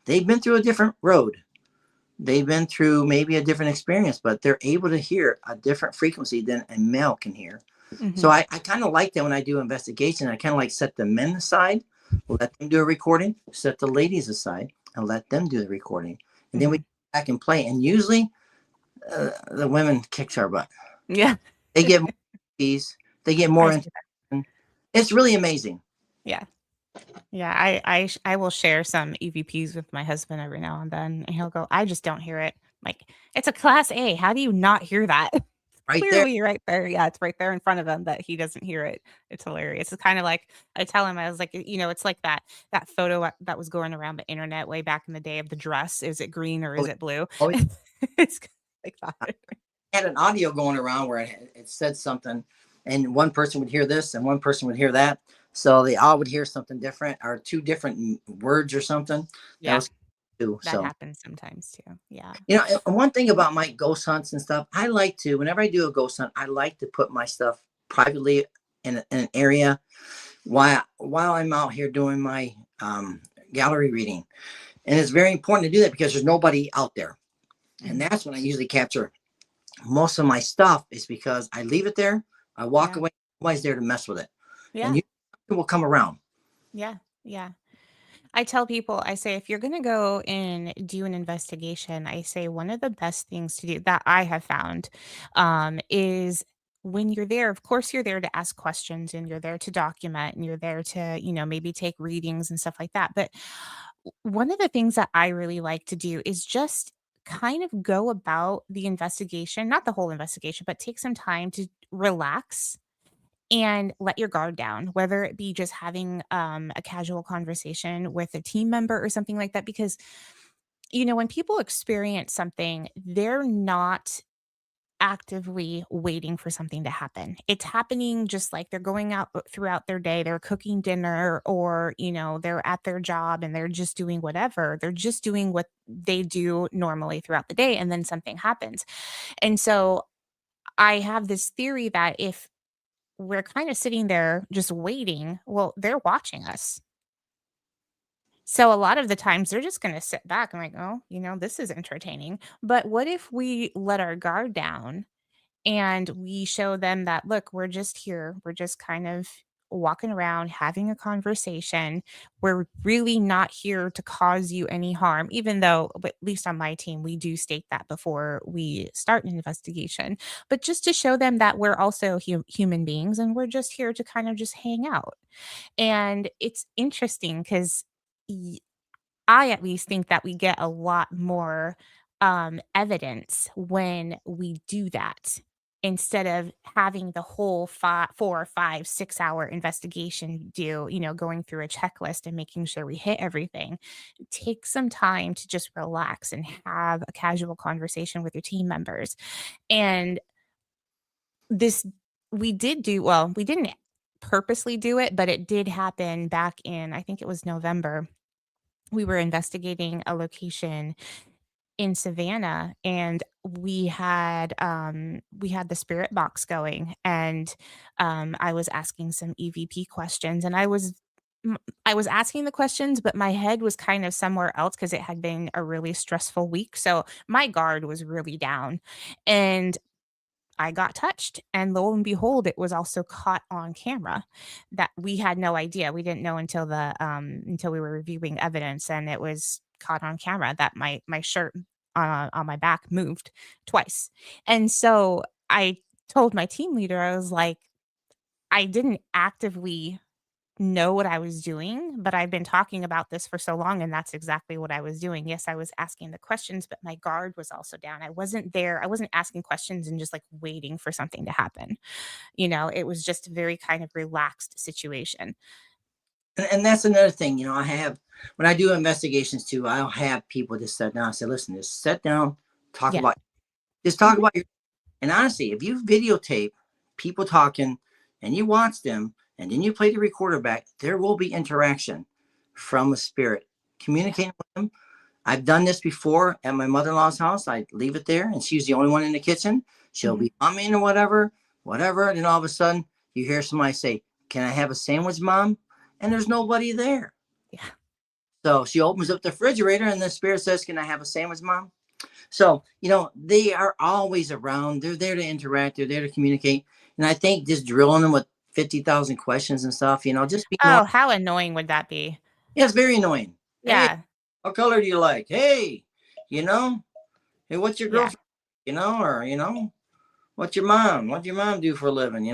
They've been through a different road. They've been through maybe a different experience, but they're able to hear a different frequency than a male can hear. So Mhm. I kind of like that when I do investigation. I kind of like set the men aside, let them do a recording, set the ladies aside, and let them do the recording. And then we Mhm. go back and play. And usually the women kicks our butt. Yeah. They get more keys, they get I more see that. into It's really amazing. Yeah. Yeah. I will share some EVPs with my husband every now and then, and he'll go, "I just don't hear it." Like, "It's a class A. How do you not hear that?" Right there. Clearly right there. Yeah, it's right there in front of him, but he doesn't hear it. It's hilarious. It's kinda like I tell him, I was like, it's like that photo that was going around the internet way back in the day of the dress. Is it green or Oh, is it blue? oh, It's like that. had an audio going around where it said something, and one person would hear this and one person would hear that. So they all would hear something different or two different words or something. That Yeah, was cool. that So, happens sometimes too. Yeah. and one thing about my ghost hunts and stuff, I like to, whenever I do a ghost hunt, I like to put my stuff privately in an area while I'm out here doing my gallery reading. And it's very important to do that because there's nobody out there. And Mhm. that's when I usually capture most of my stuff is because I leave it there, I walk Yeah. away, nobody's there to mess with it. And Yeah. you will come around. Yeah. Yeah. I tell people, I say, if you're going to go and do an investigation, I say one of the best things to do that I have found is when you're there, of course, you're there to ask questions and you're there to document and you're there to, maybe take readings and stuff like that. But one of the things that I really like to do is just kind of go about the investigation, not the whole investigation, but take some time to relax and let your guard down, whether it be just having a casual conversation with a team member or something like that. Because, when people experience something, they're not actively waiting for something to happen. It's happening just like they're going out throughout their day, they're cooking dinner, or, they're at their job and they're just doing whatever. They're just doing what they do normally throughout the day. And then something happens. And so I have this theory that if we're kind of sitting there just waiting. Well, they're watching us. So a lot of the times they're just going to sit back and like, oh, this is entertaining. But what if we let our guard down and we show them that, look, we're just here. We're just kind of walking around having a conversation. We're really not here to cause you any harm, even though, but at least on my team, we do state that before we start an investigation, but just to show them that we're also human beings and we're just here to kind of just hang out. And it's interesting because I at least think that we get a lot more evidence when we do that instead of having the whole 4 or 5 6 hour investigation do, going through a checklist and making sure we hit everything. Take some time to just relax and have a casual conversation with your team members. And this, we didn't purposely do it, but it did happen back in, I think it was November. We were investigating a location in Savannah, and we had the spirit box going, and I was asking some EVP questions, and I was asking the questions, but my head was kind of somewhere else because it had been a really stressful week. So my guard was really down, and I got touched, and lo and behold, it was also caught on camera. That we had no idea. We didn't know until we were reviewing evidence, and it was caught on camera that my shirt on my back moved twice. And so I told my team leader, I was like, I didn't actively know what I was doing, but I've been talking about this for so long, and that's exactly what I was doing. Yes, I was asking the questions, but my guard was also down. I wasn't there. I wasn't asking questions and just like waiting for something to happen. It was just a very kind of relaxed situation. And that's another thing, I have, when I do investigations too, I'll have people just sit down and say, listen, just sit down, talk Yeah. about, just talk Mhm. about your, and honestly, if you videotape people talking and you watch them and then you play the recorder back, there will be interaction from a spirit communicating with them. I've done this before at my mother-in-law's house. I leave it there and she's the only one in the kitchen. She'll Mhm. be humming or whatever. And then all of a sudden you hear somebody say, can I have a sandwich, Mom? And there's nobody there. Yeah. So she opens up the refrigerator and the spirit says, can I have a sandwich, Mom? So, they are always around. They're there to interact. They're there to communicate. And I think just drilling them with 50,000 questions and stuff, just be normal. Oh, how annoying would that be? Yeah, it's very annoying. Hey, Yeah. what color do you like? Hey, you know, hey, what's your Yeah. girlfriend? Or, what's your mom? What do your mom do for a living?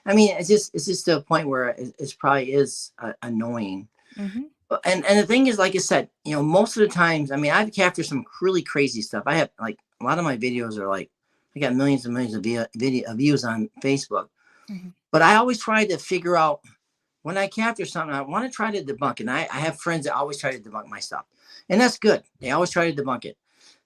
I mean, it's just to a point where it's probably is annoying. Mhm. And the thing is, like I said, most of the times, I mean, I've captured some really crazy stuff. I have like a lot of my videos are like, I got millions and millions of video views on Facebook. Mhm. But I always try to figure out when I capture something, I want to try to debunk it. And I have friends that always try to debunk my stuff. And that's good. They always try to debunk it.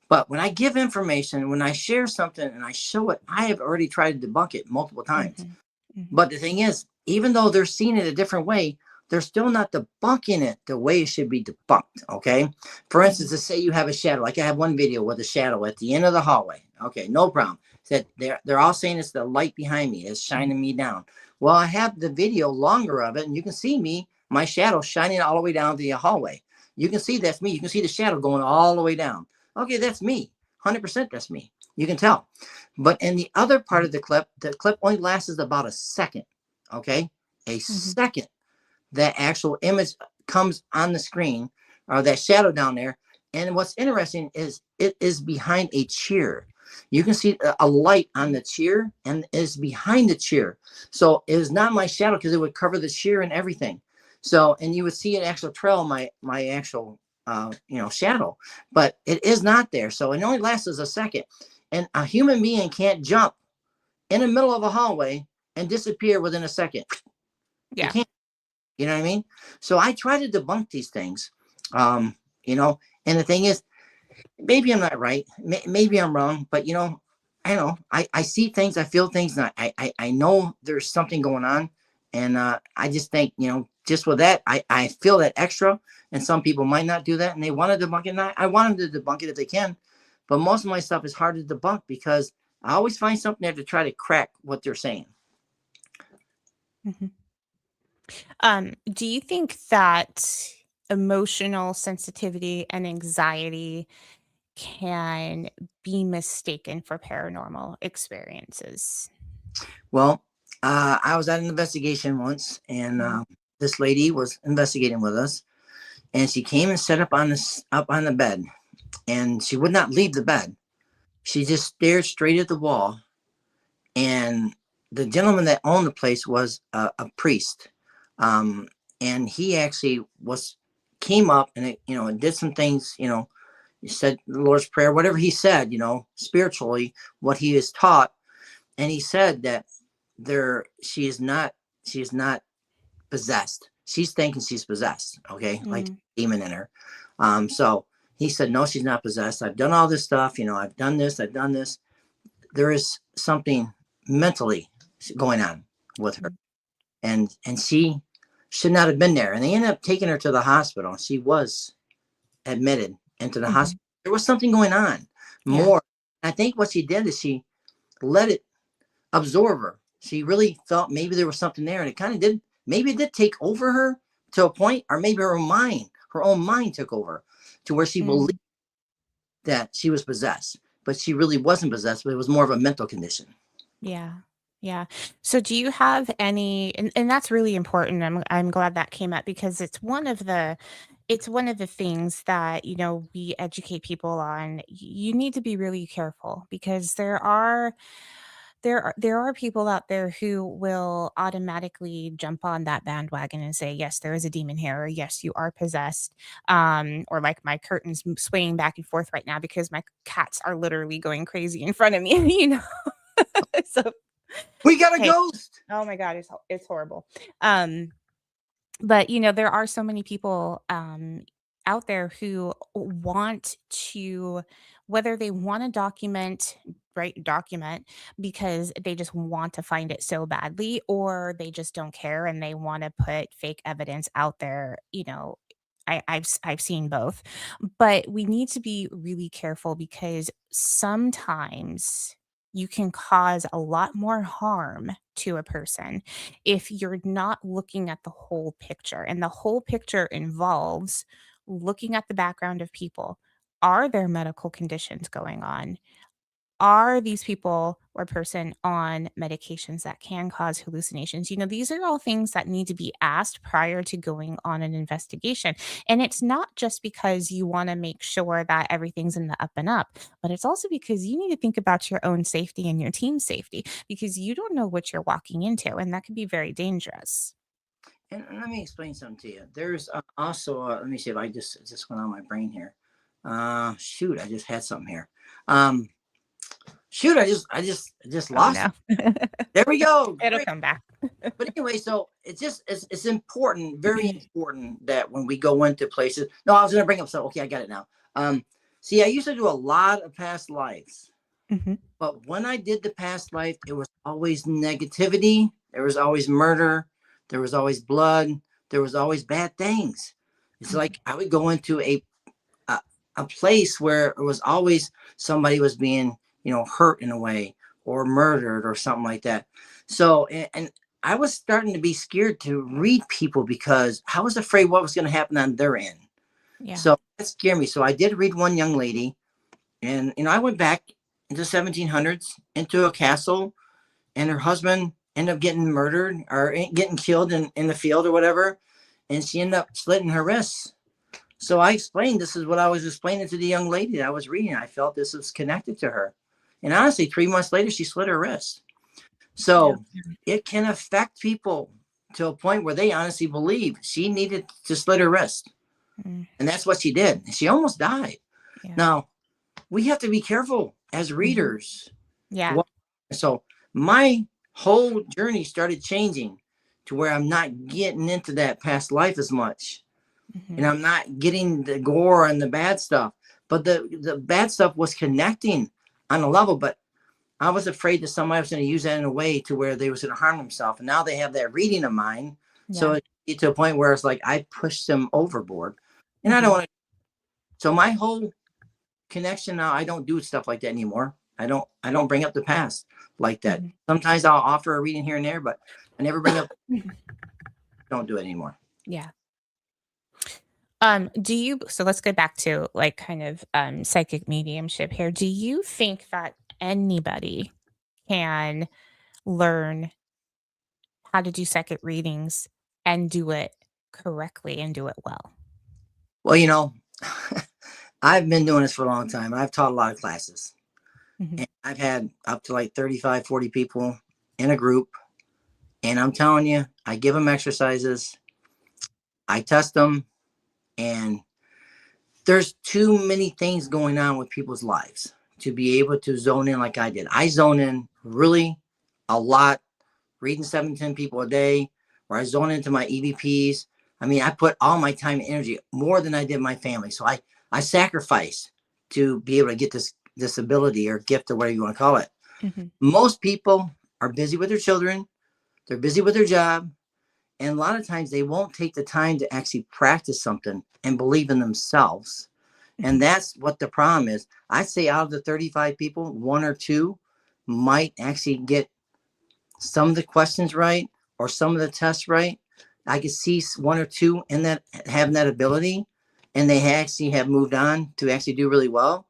But when I give information, when I share something and I show it, I have already tried to debunk it multiple times. Mhm. Mhm. But the thing is, even though they're seeing it a different way, they're still not debunking it the way it should be debunked. Okay. For instance, Mhm. let's say you have a shadow, like I have one video with a shadow at the end of the hallway. Okay, no problem. Said they're all saying it's the light behind me, it's shining me down. Well, I have the video longer of it, and you can see me, my shadow shining all the way down the hallway. You can see that's me. You can see the shadow going all the way down. Okay, that's me. 100% that's me. You can tell. But in the other part of the clip only lasts about a second. Okay. A Mhm. second that actual image comes on the screen or that shadow down there. And what's interesting is it is behind a chair. You can see a light on the chair and is behind the chair. So it is not my shadow because it would cover the chair and everything. So, and you would see an actual trail, my actual, shadow, but it is not there. So it only lasts a second. And a human being can't jump in the middle of a hallway and disappear within a second. You Yeah. can't, you know what I mean? So I try to debunk these things. And the thing is, maybe I'm not right. Maybe I'm wrong, but I know I see things, I feel things, and I know there's something going on. And I just think, just with that, I feel that extra. And some people might not do that and they want to debunk it. And I want them to debunk it if they can. But most of my stuff is hard to debunk because I always find something there to try to crack what they're saying. Mhm. Do you think that emotional sensitivity and anxiety can be mistaken for paranormal experiences? Well, I was at an investigation once, and Mhm. this lady was investigating with us, and she came and sat up on the bed, and she would not leave the bed. She just stared straight at the wall, and the gentleman that owned the place was a priest, um, and he actually was came up and and did some things. He said the Lord's Prayer, whatever he said, spiritually, what he is taught, and he said that she is not possessed. She's thinking she's possessed, okay, like Mm, demon in her. So he said, no, she's not possessed. I've done all this stuff. I've done this. I've done this. There is something mentally going on with her, mm, and she should not have been there. And they ended up taking her to the hospital. She was admitted into the mhm. hospital. There was something going on Yeah. more. I think what she did is she let it absorb her. She really felt maybe there was something there, and it kind of did. Maybe it did take over her to a point, or maybe her own mind took over to where she believed Mm, that she was possessed, but she really wasn't possessed. But it was more of a mental condition. yeah. Yeah. So do you have any, and that's really important. I'm glad that came up because it's one of the things that, we educate people on. You need to be really careful because there are people out there who will automatically jump on that bandwagon and say, "Yes, there is a demon here," or "Yes, you are possessed." Or like my curtains swaying back and forth right now because my cats are literally going crazy in front of me, So, We got a hey, ghost. oh my god, it's horrible. Um, but, there are so many people, out there who want to whether they wanna document because they just want to find it so badly, or they just don't care and they wanna put fake evidence out there, I've seen both. But we need to be really careful because sometimes you can cause a lot more harm to a person if you're not looking at the whole picture. And the whole picture involves looking at the background of people. Are there medical conditions going on? Are these people or person on medications that can cause hallucinations? These are all things that need to be asked prior to going on an investigation. And it's not just because you want to make sure that everything's in the up and up, but it's also because you need to think about your own safety and your team's safety because you don't know what you're walking into, and that can be very dangerous. And let me explain something to you. There's also, let me see if I just went on my brain here. Shoot, I just had something here. Um, shoot, I just Oh, lost it. no. There we go. It'll Great. come back. But anyway, so it's important, very important that when we go into places. No, I was gonna bring up so okay, I got it now. See, I used to do a lot of past lives, Mhm. but when I did the past life, it was always negativity. There was always murder. There was always blood. There was always bad things. It's Mhm. like I would go into a, a place where it was always somebody was being, hurt in a way or murdered or something like that. So, and I was starting to be scared to read people because I was afraid what was going to happen on their end. Yeah. So that scared me. So I did read one young lady, and I went back into 1700s into a castle, and her husband ended up getting murdered or getting killed in the field or whatever, and she ended up slitting her wrists. So I explained this is what I was explaining to the young lady that I was reading. I felt this was connected to her. And honestly, 3 months later, she slit her wrist. Yeah. So it can affect people to a point where they honestly believe she needed to slit her wrist. Mm. And that's what she did. She almost died. Yeah. Now, we have to be careful as Mhm. readers. Yeah. So my whole journey started changing to where I'm not getting into that past life as much, and Mhm. I'm not getting the gore and the bad stuff. But the bad stuff was connecting on a level, but I was afraid that somebody was going to use that in a way to where they was going to harm themselves. And now they have that reading of mine. So Yeah. it get to a point where it's like I pushed them overboard. And I don't Mhm. want to. So my whole connection now, I don't do stuff like that anymore. I don't bring up the past like that. Mhm. Sometimes I'll offer a reading here and there, but I never bring up, Mhm. don't do it anymore. Yeah. Do you so let's go back to like kind of psychic mediumship here. Do you think that anybody can learn how to do second readings and do it correctly and do it well? Well, you know, I've been doing this for a long time. I've taught a lot of classes, Mhm. and I've had up to like 35, 40 people in a group. And I'm telling you, I give them exercises, I test them, and there's too many things going on with people's lives to be able to zone in like I did. I zone in really a lot, reading 7 to 10 people a day, where I zone into my EVPs. I mean, I put all my time and energy more than I did my family. So I sacrifice to be able to get this ability or gift or whatever you want to call it. Mhm. Most people are busy with their children, they're busy with their job, and a lot of times they won't take the time to actually practice something and believe in themselves. And Mhm. that's what the problem is. I'd say out of the 35 people, one or two might actually get some of the questions right or some of the tests right. I could see one or two in that having that ability, and they actually have moved on to actually do really well.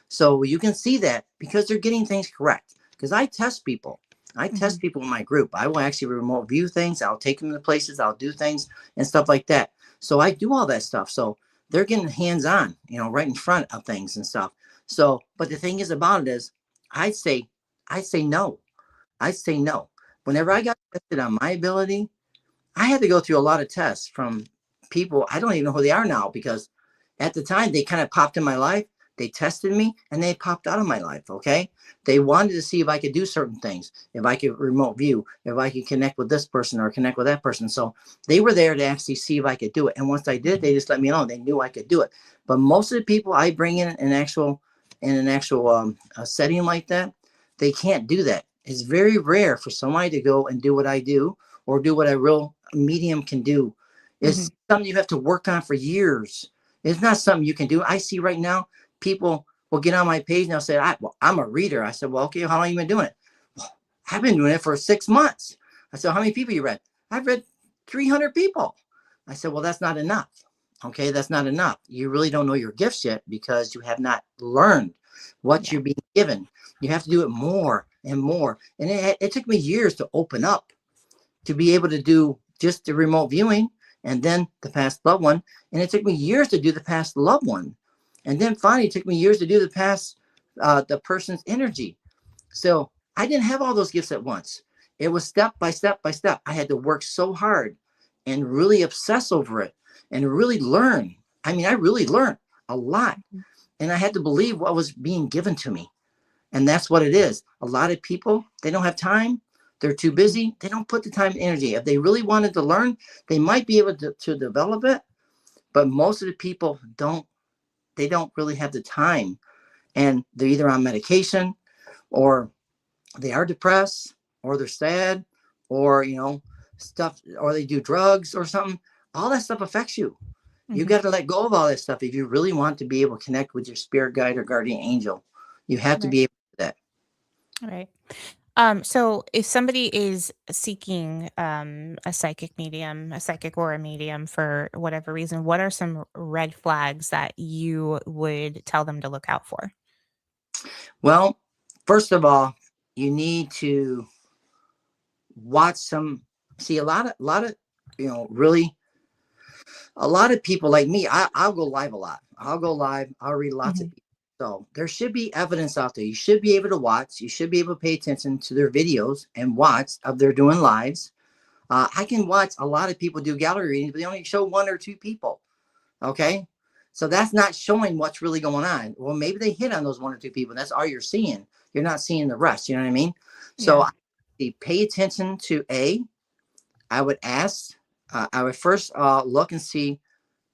So you can see that because they're getting things correct. Because I test people. I test Mhm. people in my group. I will actually remote view things. I'll take them to places. I'll do things and stuff like that. So I do all that stuff. So they're getting hands on, right in front of things and stuff. So, but the thing is about it is, I'd say, I'd say no. I'd say no. Whenever I got tested on my ability, I had to go through a lot of tests from people. I don't even know who they are now because at the time they kind of popped in my life. They tested me and they popped out of my life. Okay. They wanted to see if I could do certain things, if I could remote view, if I could connect with this person or connect with that person. So they were there to actually see if I could do it. And once I did, they Mhm. just let me know. They knew I could do it. But most of the people I bring in an actual a setting like that, they can't do that. It's very rare for somebody to go and do what I do or do what a real medium can do. It's Mhm. something you have to work on for years. It's not something you can do. I see right now people will get on my page and they'll say, well, I'm a reader. I said, well, okay, how long have you been doing it? Well, I've been doing it for 6 months. I said, how many people you read? I've read 300 people. I said, well, that's not enough. Okay, that's not enough. You really don't know your gifts yet because you have not learned what Yeah. you're being given. You have to do it more and more. And it took me years to open up to be able to do just the remote viewing and then the past loved one. And it took me years to do the past loved one. And then finally, it took me years to do the past, the person's energy. So I didn't have all those gifts at once. It was step by step by step. I had to work so hard and really obsess over it and really learn. I mean, I really learned a lot. Mhm. And I had to believe what was being given to me. And that's what it is. A lot of people, they don't have time. They're too Mhm. busy. They don't put the time and energy. If they really wanted to learn, they might be able to develop it. But most of the people they don't really have the time. And they're either on medication or they are depressed or they're sad or, stuff, or they do drugs or something. All that stuff affects you. You Mhm. got to let go of all that stuff if you really want to be able to connect with your spirit guide or guardian angel. You have to Right. be able to do that. Right. So if somebody is seeking a psychic medium, a psychic or a medium for whatever reason, what are some red flags that you would tell them to look out for? Well, first of all, you need to watch some. See, a lot of, really, a lot of people like me. I'll go live a lot. I'll go live. I'll read lots of Mhm. people. So there should be evidence out there. You should be able to watch. You should be able to pay attention to their videos and watch of their doing lives. I can watch a lot of people do gallery readings, but they only show one or two people. Okay. So that's not showing what's really going on. Well, maybe they hit on those one or two people. That's all you're seeing. You're not seeing the rest. You know what I mean? So Yeah. I pay attention to I would ask, I would first look and see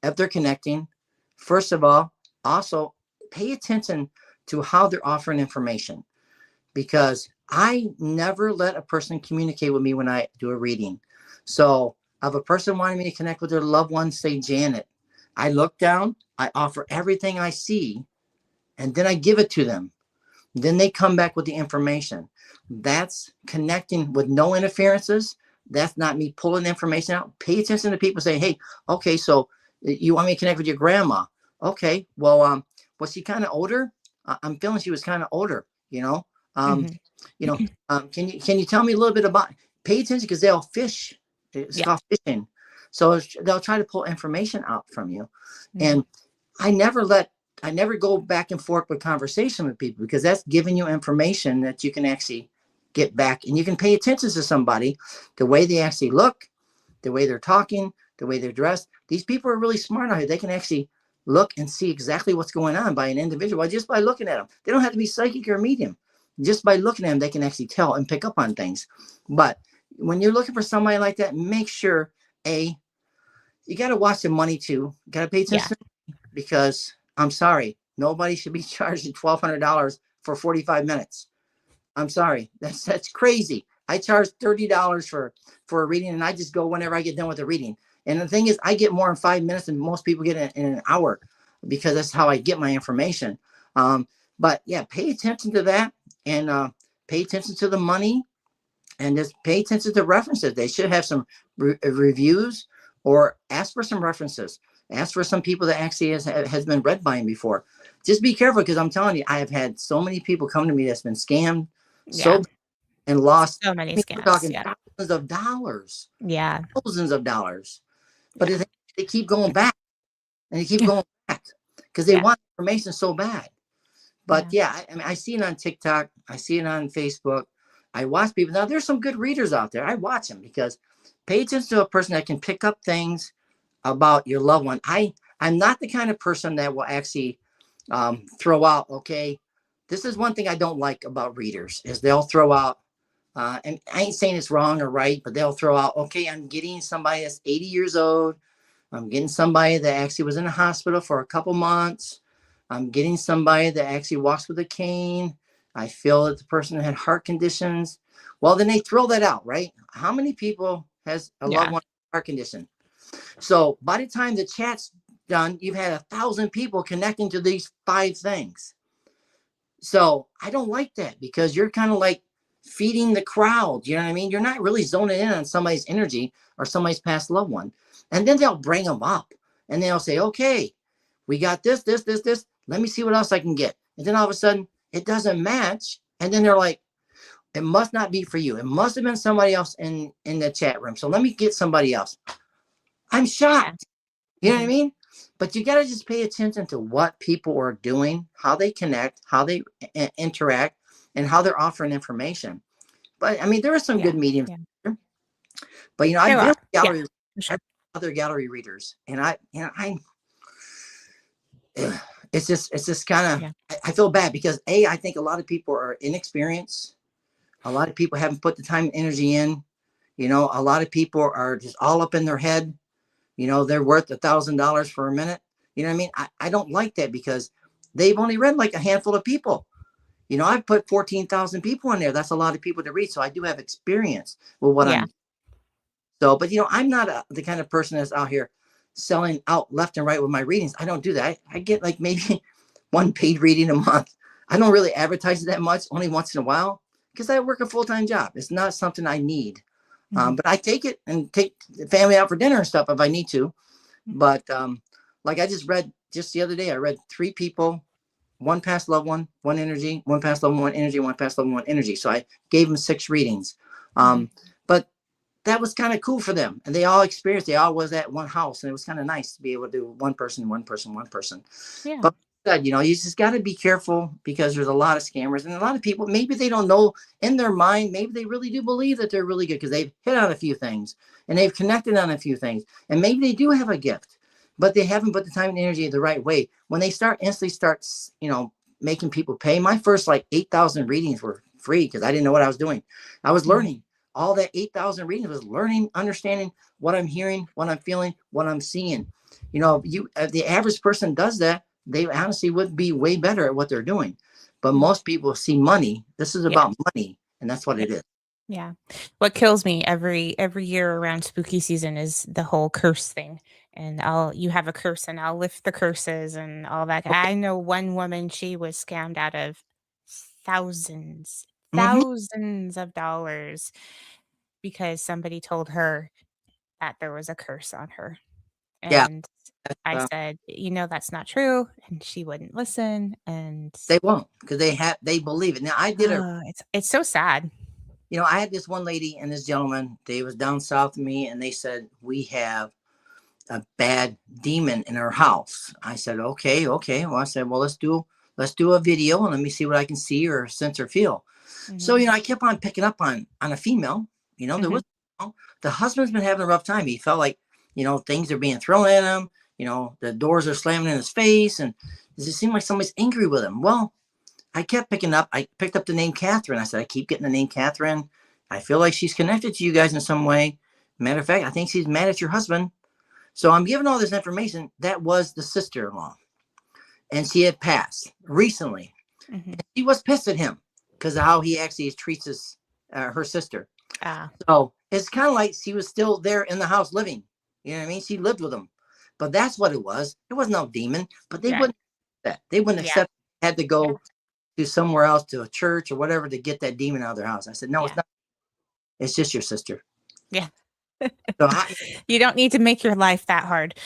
if they're connecting. First of all, also pay attention to how they're offering information because I never let a person communicate with me when I do a reading. So if a person wanted me to connect with their loved one, say Janet, I look down, I offer everything I see, and then I give it to them. Then they come back with the information. That's connecting with no interferences. That's not me pulling information out. Pay attention to people saying, hey, okay, so you want me to connect with your grandma? Okay, well, was she kind of older? I'm feeling she was kind of older, you know. Um, Mhm. can you tell me a little bit about? pay attention because they'll fish. It's Yeah. called fishing. So they'll try to pull information out from you. Mm. And I never go back and forth with conversation with people because that's giving you information that you can actually get back, and you can pay attention to somebody, the way they actually look, the way they're talking, the way they're dressed. These people are really smart out here. They can actually look and see exactly what's going on by an individual just by looking at them. They don't have to be psychic or medium. Just by looking at them, they can actually tell and pick up on things. But when you're looking for somebody like that, make sure, you got to watch the money too. You got to pay attention because I'm sorry, nobody should be charging $1,200 for 45 minutes. I'm sorry, that's crazy. I charge $30 for a reading, and I just go whenever I get done with the reading. And the thing is, I get more in 5 minutes than most people get in an hour because that's how I get my information. But yeah, pay attention to that, and pay attention to the money, and just pay attention to references. They should have some reviews, or ask for some references. Ask for some people that actually has been read by him before. Just be careful, because I'm telling you, I have had so many people come to me that's been scammed, and lost. So many We're scams. talking thousands of dollars. Yeah. Thousands of dollars. But they keep going back, and they keep going back because they want information so bad. But I mean, I see it on TikTok. I see it on Facebook. I watch people. Now, there's some good readers out there. I watch them because pay attention to a person that can pick up things about your loved one. I'm not the kind of person that will actually throw out, okay, this is one thing I don't like about readers, is they'll throw out, and I ain't saying it's wrong or right, but they'll throw out, okay, I'm getting somebody that's 80 years old. I'm getting somebody that actually was in the hospital for a couple months. I'm getting somebody that actually walks with a cane. I feel that the person had heart conditions. Well, then they throw that out, right? How many people has a loved one with heart condition? So by the time the chat's done, you've had 1,000 people connecting to these 5 things. So I don't like that, because you're kind of like feeding the crowd. You know what I mean? You're not really zoning in on somebody's energy or somebody's past loved one. And then they'll bring them up, and they'll say, okay, we got this. Let me see what else I can get. And then all of a sudden it doesn't match. And then they're like, it must not be for you. It must have been somebody else in the chat room. So let me get somebody else. I'm shocked. You know what I mean? But you got to just pay attention to what people are doing, how they connect, how they interact, and how they're offering information. But I mean, there are some good mediums. Yeah. But I've been gallery, other gallery readers, and it's just kind of, I feel bad because I think a lot of people are inexperienced. A lot of people haven't put the time and energy in. A lot of people are just all up in their head. They're worth $1,000 for a minute. You know what I mean? I don't like that, because they've only read like a handful of people. I've put 14,000 people in there. That's a lot of people to read. So I do have experience with what I'm. So, but I'm not the kind of person that's out here selling out left and right with my readings. I don't do that. I get like maybe one paid reading a month. I don't really advertise it that much, only once in a while, because I work a full-time job. It's not something I need. But I take it and take the family out for dinner and stuff if I need to. But like I just read just the other day, I read 3 people, 1 past loved one, 1 energy, 1 past loved one, 1 energy, 1 past loved one, 1 energy. So I gave them 6 readings. But that was kind of cool for them. And they all experienced, they all was at one house. And it was kind of nice to be able to do 1 person, 1 person, 1 person. Yeah. But you just got to be careful, because there's a lot of scammers, and a lot of people, maybe they don't know in their mind, maybe they really do believe that they're really good because they've hit on a few things and they've connected on a few things, and maybe they do have a gift, but they haven't put the time and energy the right way. When they instantly start, making people pay. My first like 8,000 readings were free because I didn't know what I was doing. I was learning. All that 8,000 readings was learning, understanding what I'm hearing, what I'm feeling, what I'm seeing. The average person does that, they honestly would be way better at what they're doing. But most people see money. This is about money, and that's what it is. Yeah. What kills me every year around spooky season is the whole curse thing. And you have a curse and I'll lift the curses and all that. Okay. I know one woman, she was scammed out of thousands of dollars because somebody told her that there was a curse on her. And I said, that's not true. And she wouldn't listen. And they won't, because they believe it. Now I did it's so sad. I had this one lady and this gentleman, they was down south of me, and they said, we have a bad demon in our house. I said, okay. Well, I said, well, let's do a video and let me see what I can see or sense or feel. So, Mhm. I kept on picking up on a female. There Mhm. was, the husband's been having a rough time. He felt like, things are being thrown at him. The doors are slamming in his face, and it just seemed like somebody's angry with him. Well, I kept picking up. I picked up the name Catherine. I said, I keep getting the name Catherine. I feel like she's connected to you guys in some way. Matter of fact, I think she's mad at your husband. So I'm giving all this information. That was the sister-in-law, and she had passed recently. Mhm. She was pissed at him because of how he actually treats her sister. Ah, So it's kind of like she was still there in the house living. You know what I mean? She lived with him, but that's what it was. It was no demon, but they right. wouldn't accept that. They wouldn't Yeah. accept. Had to Yeah. go to somewhere else, to a church or whatever, to get that demon out of their house. I said, no, it's Yeah. not. It's just your sister. Yeah. So You don't need to make your life that hard.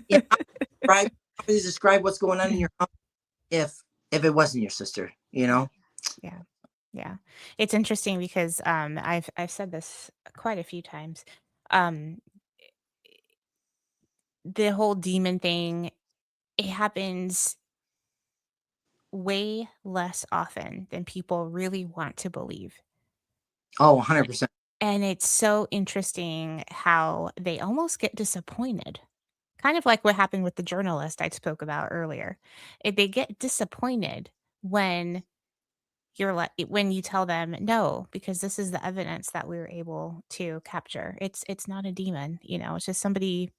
yeah, how do you describe what's going on in your house if it wasn't your sister? Yeah. Yeah. Yeah. It's interesting because I've said this quite a few times. Um the whole demon thing, it happens way less often than people really want to believe. Oh, 100%. And it's so interesting how they almost get disappointed. Kind of like what happened with the journalist I spoke about earlier. They get disappointed when when you tell them no, because this is the evidence that we were able to capture. It's not a demon, it's just somebody,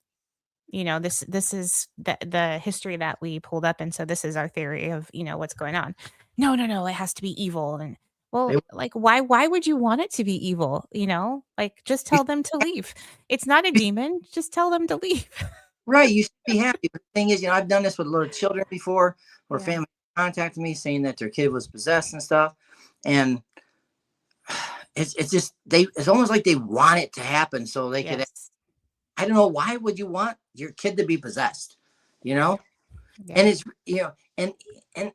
this is the history that we pulled up, and so this is our theory of, what's going on. No, no, no, it has to be evil. And well, They, like, why would you want it to be evil? Like, just tell them to leave. It's not a demon, just tell them to leave. right. You should be happy. But the thing is, I've done this with little children before, where Yeah. family contacted me saying that their kid was possessed and stuff. And it's just, it's almost like they want it to happen so they could, Yes. I don't know, why would you want your kid to be possessed? You know? Yeah. And it's, and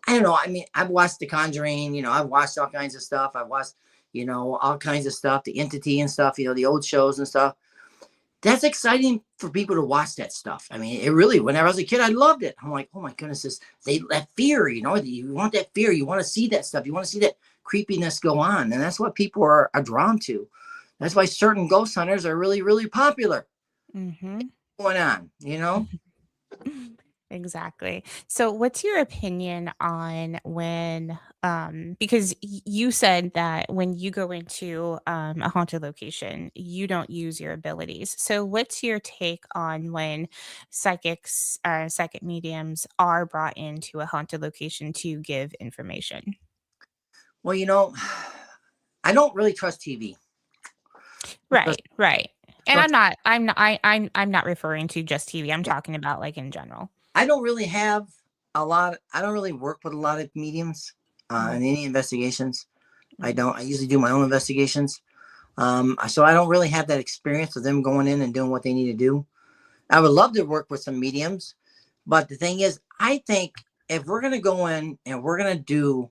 I don't know. I mean, I've watched The Conjuring, I've watched all kinds of stuff. I've watched, all kinds of stuff, the Entity and stuff, the old shows and stuff. That's exciting for people to watch that stuff. I mean, it really, whenever I was a kid, I loved it. I'm like, oh my goodness, that fear, you want that fear. You want to see that stuff. You want to see that creepiness go on. And that's what people are drawn to. That's why certain ghost hunters are really, really popular Mhm. going on. Exactly. So what's your opinion on when because you said that when you go into a haunted location, you don't use your abilities. So what's your take on when psychic mediums are brought into a haunted location to give information? Well, I don't really trust TV. Right, right. And Trust, I'm not referring to just TV. I'm yeah. talking about like in general. I don't really have I don't really work with a lot of mediums Mhm, in any investigations. I mhm. don't. I usually do my own investigations. So I don't really have that experience with them going in and doing what they need to do. I would love to work with some mediums, but the thing is, I think if we're going to go in and we're going to do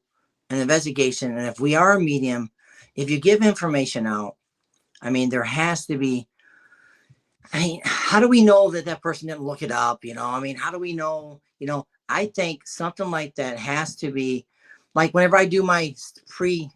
an investigation, and if we are a medium, if you give information out, I mean, there has to be. I mean, how do we know that that person didn't look it up? I mean, how do we know? I think something like that has to be, like whenever I do my free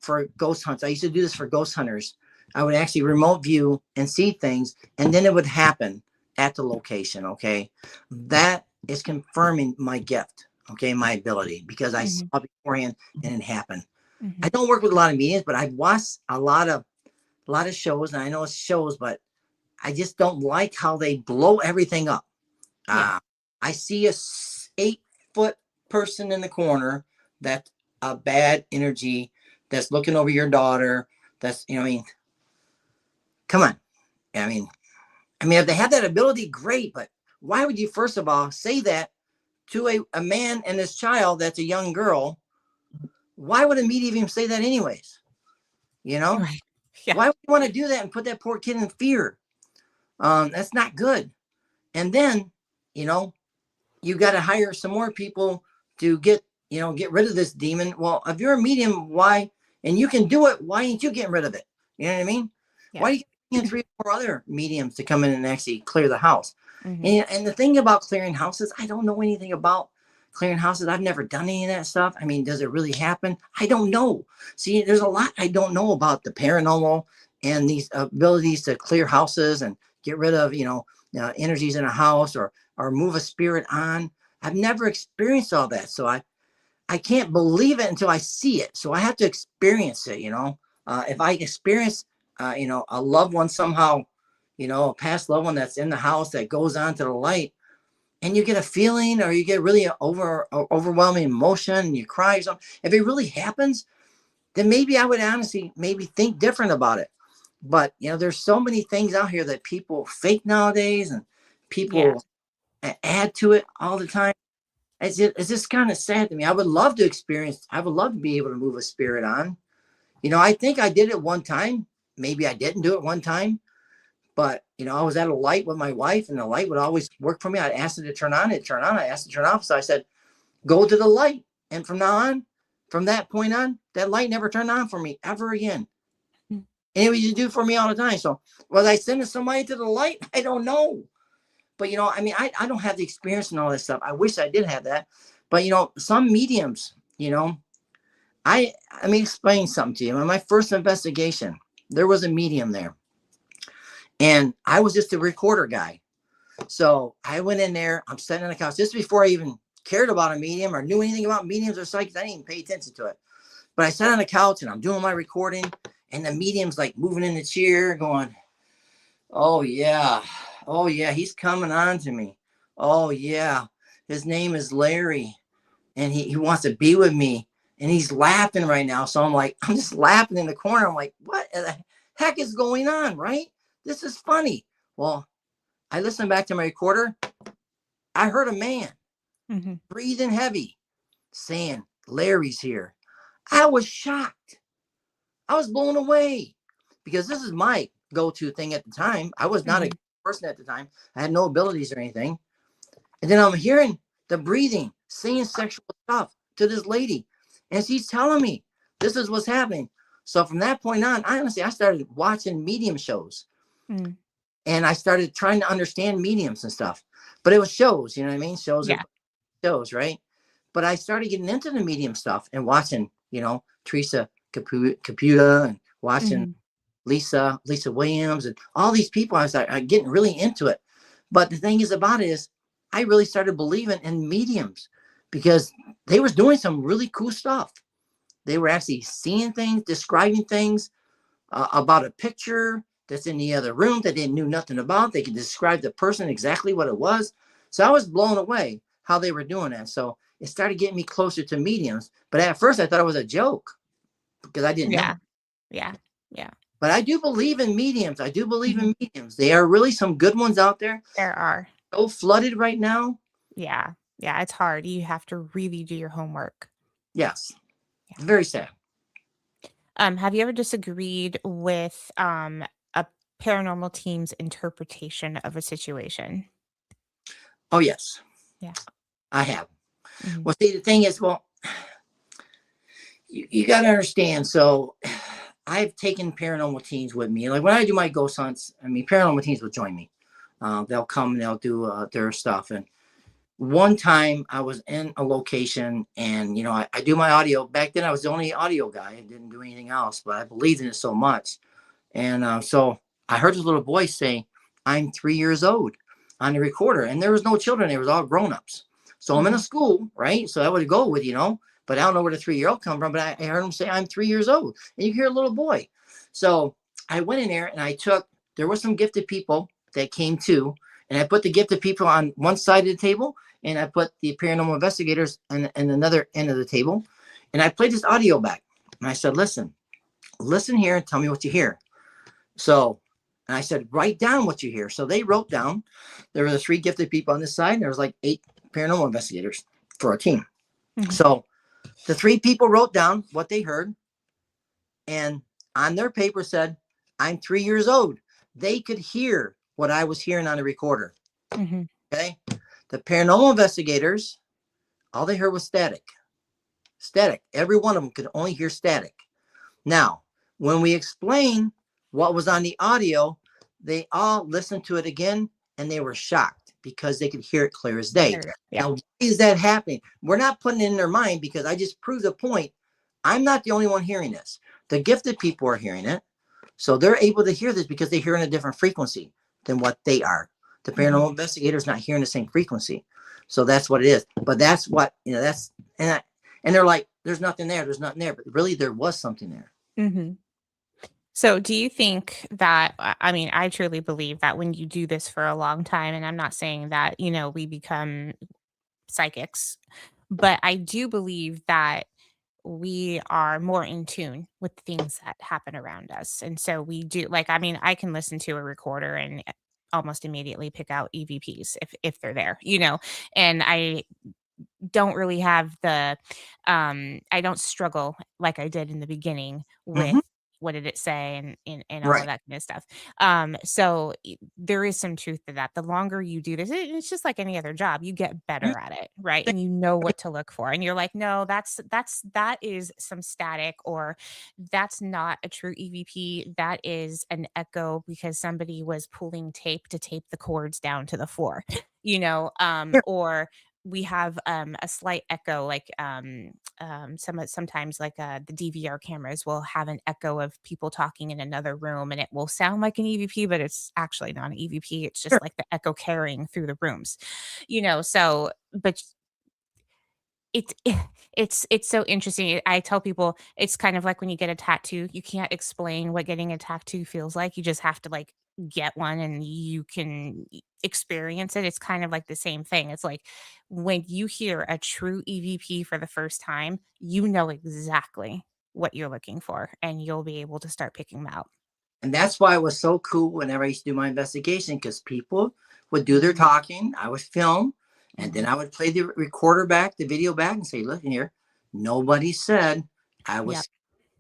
for ghost hunts, I used to do this for ghost hunters. I would actually remote view and see things, and then it would happen at the location. Okay. That is confirming my gift. Okay. My ability, because I Mhm, saw beforehand and it happened. I mhm. don't work with a lot of mediums, but I've watched a lot of shows, and I know it's shows, but I just don't like how they blow everything up. Yeah. Uh, I see a 8-foot person in the corner that's a bad energy, that's looking over your daughter. That's, I mean, come on. I mean, if they have that ability, great. But why would you, first of all, say that to a man and his child that's a young girl? Why would a media even say that, anyways? You know, Right. Yeah. why would you want to do that and put that poor kid in fear? That's not good. And then, you know, you got to hire some more people to get rid of this demon. Well, if you're a medium, why, and you can do it. Why ain't you getting rid of it? You know what I mean? Yeah. Why do you get 3 or 4 other mediums to come in and actually clear the house? Mm-hmm. And the thing about clearing houses, I don't know anything about clearing houses. I've never done any of that stuff. I mean, does it really happen? I don't know. See, there's a lot I don't know about the paranormal and these abilities to clear houses and get rid of, energies in a house or move a spirit on. I've never experienced all that. So I can't believe it until I see it. So I have to experience it, if I experience, a loved one somehow, a past loved one that's in the house that goes on to the light, and you get a feeling or you get really overwhelming emotion and you cry or something. If it really happens, then maybe I would honestly maybe think different about it. But, there's so many things out here that people fake nowadays and people add to it all the time. It's just kind of sad to me. I would love to be able to move a spirit on. I think I did it one time. Maybe I didn't do it one time. But, I was at a light with my wife and the light would always work for me. I'd ask it to turn on, it'd turn on. I asked it to turn off. So I said, go to the light. And from now on, from that point on, that light never turned on for me ever again. And it was do for me all the time. So was I sending somebody to the light? I don't know. But, I don't have the experience and all this stuff. I wish I did have that. But, some mediums, I mean, explain something to you. In my first investigation, there was a medium there. And I was just a recorder guy. So I went in there. I'm sitting on the couch. This before I even cared about a medium or knew anything about mediums or psychics. I didn't even pay attention to it. But I sat on the couch and I'm doing my recording. And the medium's like moving in the chair going, oh, yeah. Oh, yeah. He's coming on to me. Oh, yeah. His name is Larry. And he wants to be with me. And he's laughing right now. So I'm just laughing in the corner. I'm like, what the heck is going on, right? This is funny. Well, I listened back to my recorder. I heard a man breathing heavy saying, Larry's here. I was shocked. I was blown away because this is my go-to thing at the time. I was not a person at the time. I had no abilities or anything. And then I'm hearing the breathing, saying sexual stuff to this lady. And she's telling me this is what's happening. So from that point on, I started watching medium shows. And I started trying to understand mediums and stuff. But it was shows, you know what I mean? Shows, right? But I started getting into the medium stuff and watching, Teresa Caputa and watching Lisa Williams and all these people. I was getting really into it. But the thing is about it is I really started believing in mediums because they were doing some really cool stuff. They were actually seeing things, describing things about a picture that's in the other room that they knew nothing about. They could describe the person exactly what it was. So I was blown away how they were doing that. So it started getting me closer to mediums. But at first I thought it was a joke because I didn't know. Yeah. But I do believe in mediums. I do believe in mediums. There are really some good ones out there. There are. So flooded right now. Yeah. It's hard. You have to really do your homework. Yes. It's very sad. Have you ever disagreed with a paranormal team's interpretation of a situation? Oh, yes. Yeah. I have. Well, see, the thing is, you got to understand. So I've taken paranormal teams with me. Like when I do my ghost hunts, paranormal teams will join me. They'll come and they'll do their stuff. And one time I was in a location and, I do my audio. Back then I was the only audio guy. I didn't do anything else, but I believed in it so much. And so I heard this little boy say, I'm 3 years old on the recorder. And there was no children. There was all grown-ups. So I'm in a school, right? So I would go with, but I don't know where the 3-year-old come from. But I heard him say, I'm 3 years old. And you hear a little boy. So I went in there and there were some gifted people that came too. And I put the gifted people on one side of the table. And I put the paranormal investigators on another end of the table. And I played this audio back. And I said, listen here and tell me what you hear. So, and I said, write down what you hear. So they wrote down. There were the 3 gifted people on this side. And there was like 8 paranormal investigators for a team. So the 3 people wrote down what they heard. And on their paper said, I'm 3 years old. They could hear what I was hearing on the recorder. Okay. The paranormal investigators, all they heard was static. Every one of them could only hear static. Now, when we explain what was on the audio, they all listened to it again and they were shocked because they could hear it clear as day. Yeah. Now, why is that happening? We're not putting it in their mind because I just proved the point. I'm not the only one hearing this. The gifted people are hearing it. So they're able to hear this because they hear in a different frequency than what they are. The paranormal investigator is not hearing the same frequency. So that's what it is. But that's what, that's, and they're like, there's nothing there. There's nothing there. But really, there was something there. Mm-hmm. So do you think that, I mean, I truly believe that when you do this for a long time, and I'm not saying that, we become psychics, but I do believe that we are more in tune with things that happen around us. And so we do, like, I mean, I can listen to a recorder and almost immediately pick out EVPs if they're there, and I don't really have the I don't struggle like I did in the beginning with Mm-hmm. what did it say and all of Right. that kind of stuff. So there is some truth to that. The longer you do this, it's just like any other job. You get better at it, right? And you know what to look for. And you're like, no, that is some static, or that's not a true EVP. That is an echo because somebody was pulling tape to tape the cords down to the floor, Sure. or we have a slight echo, like sometimes like the DVR cameras will have an echo of people talking in another room, and it will sound like an EVP, but it's actually not an EVP. It's just Sure. like the echo carrying through the rooms, So, but it's it's so interesting. I tell people it's kind of like when you get a tattoo. You can't explain what getting a tattoo feels like. You just have to like get one and you can experience it. It's kind of like the same thing. It's like when you hear a true EVP for the first time, you know exactly what you're looking for and you'll be able to start picking them out. And that's why it was so cool whenever I used to do my investigation, because people would do their Mhm, talking, I would film, and then mhm. I would play the recorder back, the video back, and say, look in here, nobody said I Yep. was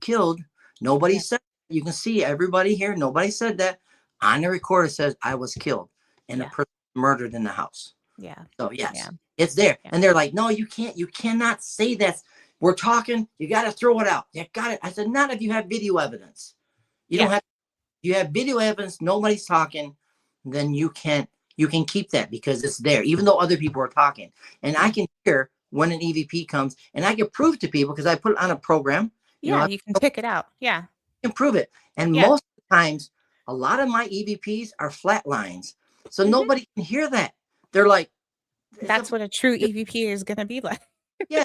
killed. Nobody Yep. said, you can see everybody here, nobody said that. On the recorder says I was killed and a Yeah. person murdered in the house. Yeah. So Yeah. yes, it's there. Yeah. And they're like, no, you cannot say that. We're talking, you got to throw it out. You got it. I said, not if you have video evidence. You don't Yeah. have, you have video evidence, nobody's talking, then you can keep that because it's there, even though other people are talking. And I Yeah. can hear when an EVP comes and I can prove to people because I put it on a program, Yeah. I You can pick it out. Yeah. can prove it. And Yeah. most of the times, a lot of my EVPs are flat lines. So Mhm. nobody can hear that. They're like, it's a, That's what a true EVP is gonna be like. yeah,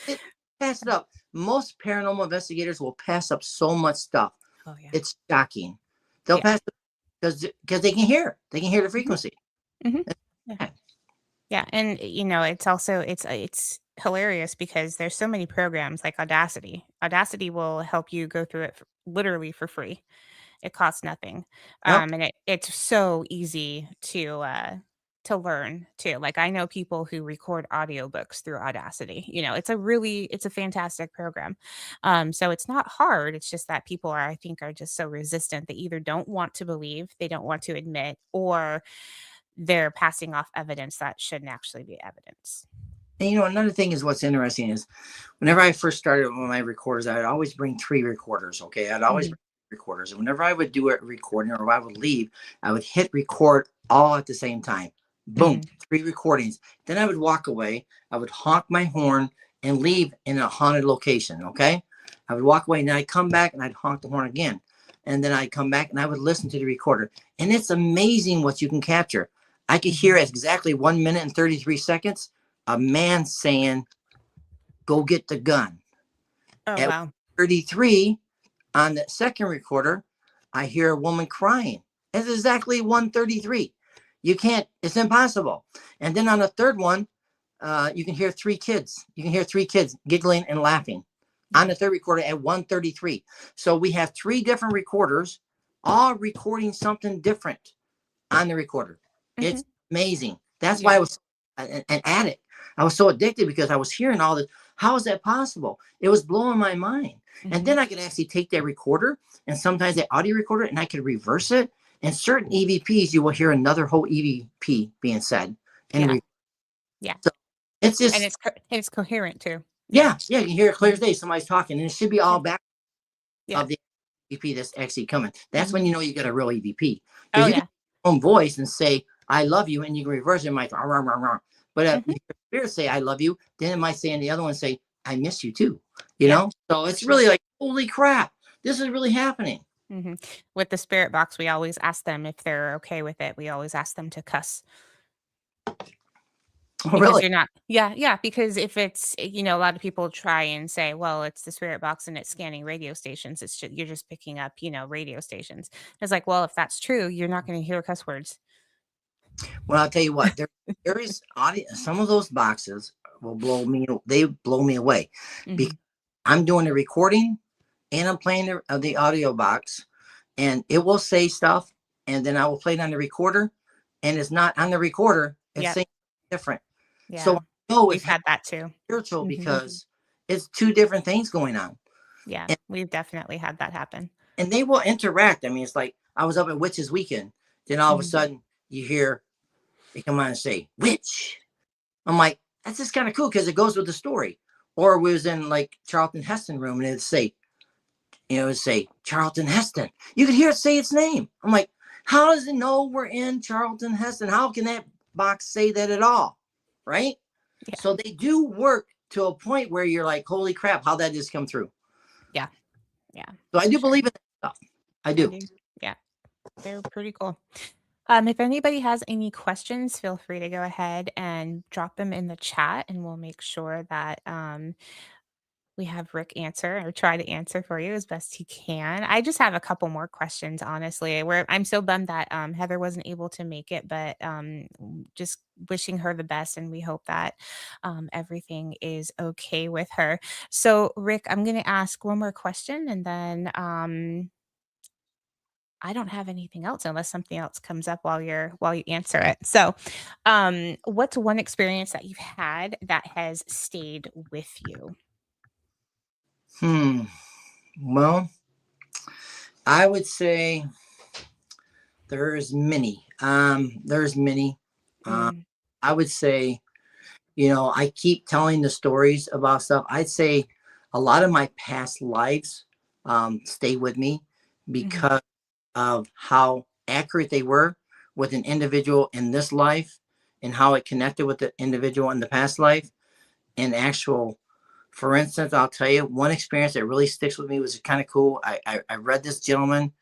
it, pass it up. Most paranormal investigators will pass up so much stuff. Oh, yeah. It's shocking. They'll Yeah. pass it because they can hear. They can hear the Mhm, frequency. mhm. Yeah. Yeah, and, it's also it's hilarious because there's so many programs like Audacity. Audacity will help you go through it f literally for free. It costs nothing. Yep. And it's so easy to learn too. Like, I know people who record audiobooks through Audacity, it's a fantastic program. So it's not hard, it's just that people I think, are just so resistant. They either don't want to believe, they don't want to admit, or they're passing off evidence that shouldn't actually be evidence. And another thing is what's interesting is whenever I first started with my recorders, I would always bring three recorders. Okay. I'd always Mhm, bring recorders. And whenever I would do a recording or if I would leave, I would hit record all at the same time. Boom, mhm. three recordings. Then I would walk away. I would honk my horn and leave in a haunted location. Okay. I would walk away and then I'd come back and I'd honk the horn again. And then I'd come back and I would listen to the recorder. And it's amazing what you can capture. I could hear Mhm. at exactly 1 minute and 33 seconds a man saying, go get the gun. Oh, At wow. 33, on the second recorder, I hear a woman crying. It's exactly 1:33. You can't, it's impossible. And then on the third one, you can hear three kids. You can hear three kids giggling and laughing on Yeah. the third recorder at 1:33. So we have three different recorders, all recording something different on the recorder. Mhm. It's amazing. That's why Yeah. I was an addict. I was so addicted because I was hearing all this. How is that possible? It was blowing my mind. And Mhm. then I could actually take that recorder and sometimes that audio recorder and I could reverse it. And certain EVPs, you will hear another whole EVP being said. And Yeah. Yeah. so it's And just, it's coherent too. Yeah. yeah, you can hear it clear Mhm. as day. Somebody's talking and it should be Yeah. all back. Yeah. of the EVP that's actually coming. That's when you know you got a real EVP. Oh, Because you yeah. can your own voice and say, I love you, and you can reverse it, like, rah, rah, rah, rah. But if Mhm. your spirit say, I love you, then it might say in the other one, say, I miss you too. Yeah. So it's really like, holy crap, this is really happening. hmm With the spirit box, we always ask them if they're okay with it. We always ask them to cuss Oh, because really? you're not. Yeah, yeah. Because if it's, a lot of people try and say, well, it's the spirit box and it's scanning radio stations. It's just, you're just picking up, radio stations. It's like, well, if that's true, you're not going to hear cuss words. Well, I'll tell you what, there is audio. Some of those boxes will they blow me away because hmm I'm doing the recording and I'm playing the audio box, and it will say stuff, and then I will play it on the recorder, and it's not on the recorder, it's Yep. saying different. So Yeah. I know We've it's had that too. spiritual hmm because it's two different things going on. Yeah. And, We've definitely had that happen. and they will interact. I mean, it's like I was up at Witches Weekend, then all of a hmm sudden you hear they come on and say, Witch. I'm like, that's just kind of cool because it goes with the story. Or we was in like Charlton Heston room and it'd say, it'd say Charlton Heston. You could hear it say its name. I'm like, how does it know we're in Charlton Heston? How can that box say that at all? Right? Yeah. So they do work to a point where you're like, holy crap, how that just come through. Yeah. Yeah. So I For do sure. believe in that stuff. I I do. do. Yeah. They're pretty cool. If anybody has any questions, feel free to go ahead and drop them in the chat, and we'll make sure that we have Rick answer or try to answer for you as best he can. I just have a couple more questions, honestly. Where I'm so bummed that Heather wasn't able to make it, but just wishing her the best, and we hope that everything is okay with her. So, Rick, I'm going to ask one more question, and then I don't have anything else unless something else comes up while you answer it. So, what's one experience that you've had that has stayed with you? Well, I would say there's many. There's many. Um, Mm, I would say, I keep telling the stories about stuff. I'd say a lot of my past lives stay with me mhm. because of how accurate they were with an individual in this life and how it connected with the individual in the past life and actual. For instance, I'll tell you one experience that really sticks with me was kind of cool. I read this gentleman.